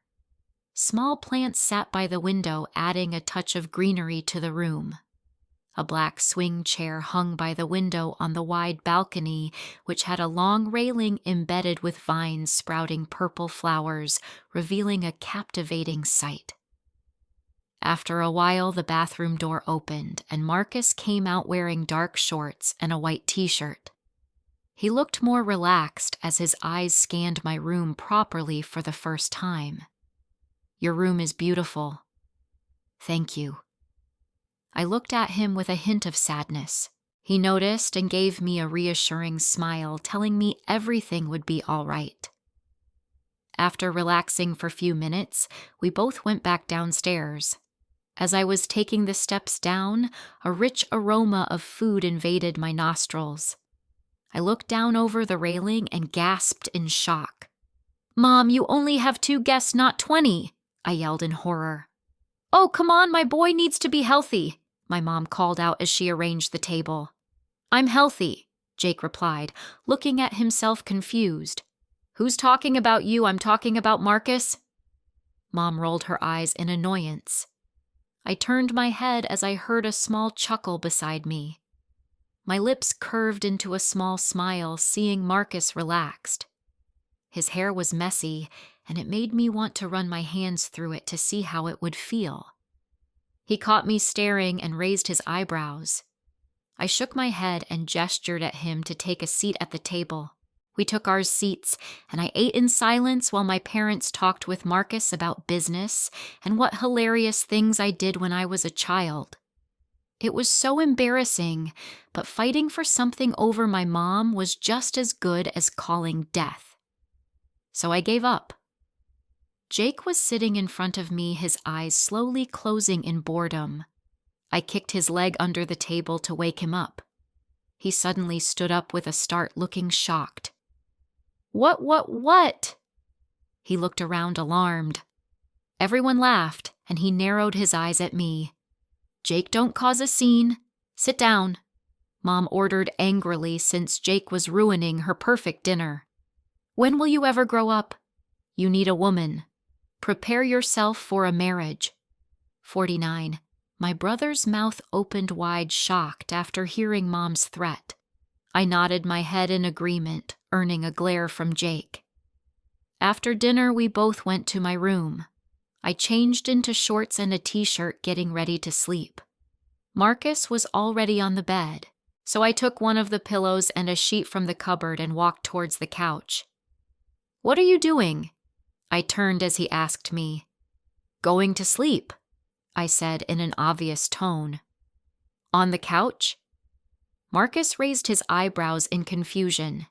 Small plants sat by the window, adding a touch of greenery to the room. A black swing chair hung by the window on the wide balcony, which had a long railing embedded with vines sprouting purple flowers, revealing a captivating sight. After a while, the bathroom door opened, and Marcus came out wearing dark shorts and a white t-shirt. He looked more relaxed as his eyes scanned my room properly for the first time. "Your room is beautiful." "Thank you." I looked at him with a hint of sadness. He noticed and gave me a reassuring smile, telling me everything would be all right. After relaxing for a few minutes, we both went back downstairs. As I was taking the steps down, a rich aroma of food invaded my nostrils. I looked down over the railing and gasped in shock. "Mom, you only have 2 guests, not 20, I yelled in horror. "Oh, come on, my boy needs to be healthy," my mom called out as she arranged the table. "I'm healthy," Jake replied, looking at himself confused. "Who's talking about you? I'm talking about Marcus." Mom rolled her eyes in annoyance. I turned my head as I heard a small chuckle beside me. My lips curved into a small smile, seeing Marcus relaxed. His hair was messy, and it made me want to run my hands through it to see how it would feel. He caught me staring and raised his eyebrows. I shook my head and gestured at him to take a seat at the table. We took our seats, and I ate in silence while my parents talked with Marcus about business and what hilarious things I did when I was a child. It was so embarrassing, but fighting for something over my mom was just as good as calling death. So I gave up. Jake was sitting in front of me, his eyes slowly closing in boredom. I kicked his leg under the table to wake him up. He suddenly stood up with a start, looking shocked. What? He looked around alarmed. Everyone laughed, and he narrowed his eyes at me. "Jake, don't cause a scene. Sit down," Mom ordered angrily since Jake was ruining her perfect dinner. "When will you ever grow up? You need a woman. Prepare yourself for a marriage." 49. My brother's mouth opened wide, shocked after hearing Mom's threat. I nodded my head in agreement, earning a glare from Jake. After dinner, we both went to my room. I changed into shorts and a t-shirt, getting ready to sleep. Marcus was already on the bed, so I took one of the pillows and a sheet from the cupboard and walked towards the couch. "What are you doing?" I turned as he asked me. "Going to sleep," I said in an obvious tone. "On the couch?" Marcus raised his eyebrows in confusion.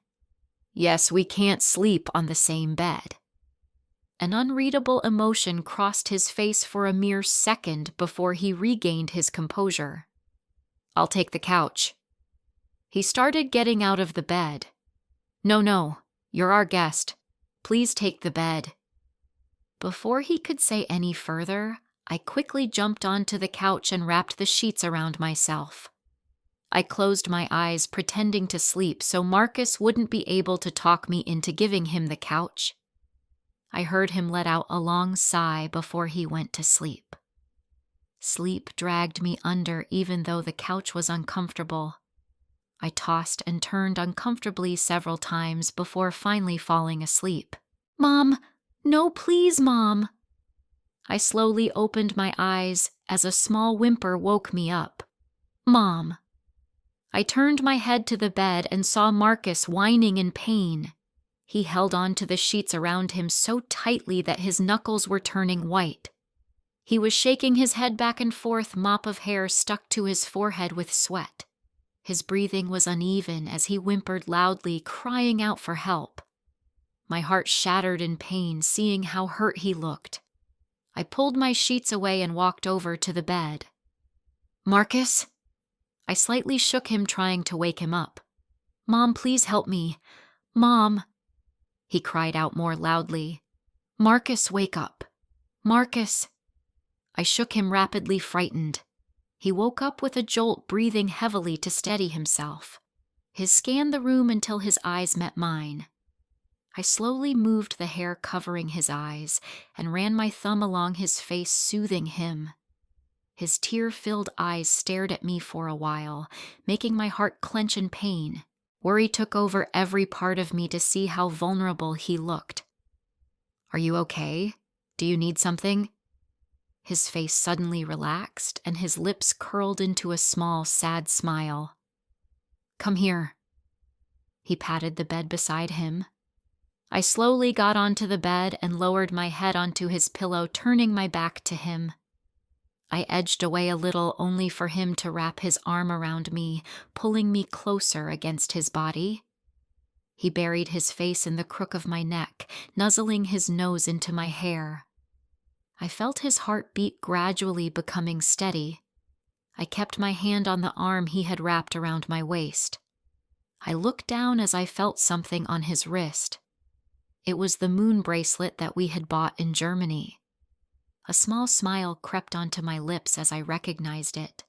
"Yes, we can't sleep on the same bed." An unreadable emotion crossed his face for a mere second before he regained his composure. "I'll take the couch." He started getting out of the bed. No, you're our guest. Please take the bed." Before he could say any further, I quickly jumped onto the couch and wrapped the sheets around myself. I closed my eyes, pretending to sleep so Marcus wouldn't be able to talk me into giving him the couch. I heard him let out a long sigh before he went to sleep. Sleep dragged me under even though the couch was uncomfortable. I tossed and turned uncomfortably several times before finally falling asleep. "Mom! No, please, Mom!" I slowly opened my eyes as a small whimper woke me up. "Mom!" I turned my head to the bed and saw Marcus whining in pain. He held on to the sheets around him so tightly that his knuckles were turning white. He was shaking his head back and forth, mop of hair stuck to his forehead with sweat. His breathing was uneven as he whimpered loudly, crying out for help. My heart shattered in pain, seeing how hurt he looked. I pulled my sheets away and walked over to the bed. "Marcus?" I slightly shook him, trying to wake him up. "Mom, please help me. Mom!" He cried out more loudly. "Marcus, wake up. Marcus!" I shook him rapidly, frightened. He woke up with a jolt, breathing heavily to steady himself. He scanned the room until his eyes met mine. I slowly moved the hair covering his eyes and ran my thumb along his face, soothing him. His tear-filled eyes stared at me for a while, making my heart clench in pain. Worry took over every part of me to see how vulnerable he looked. "Are you okay? Do you need something?" His face suddenly relaxed, and his lips curled into a small, sad smile. "Come here." He patted the bed beside him. I slowly got onto the bed and lowered my head onto his pillow, turning my back to him. I edged away a little, only for him to wrap his arm around me, pulling me closer against his body. He buried his face in the crook of my neck, nuzzling his nose into my hair. I felt his heartbeat gradually becoming steady. I kept my hand on the arm he had wrapped around my waist. I looked down as I felt something on his wrist. It was the moon bracelet that we had bought in Germany. A small smile crept onto my lips as I recognized it.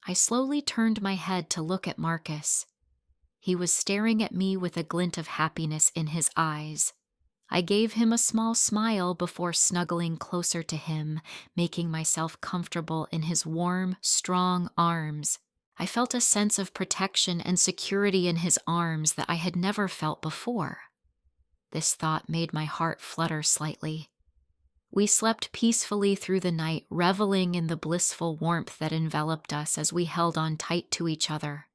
I slowly turned my head to look at Marcus. He was staring at me with a glint of happiness in his eyes. I gave him a small smile before snuggling closer to him, making myself comfortable in his warm, strong arms. I felt a sense of protection and security in his arms that I had never felt before. This thought made my heart flutter slightly. We slept peacefully through the night, reveling in the blissful warmth that enveloped us as we held on tight to each other.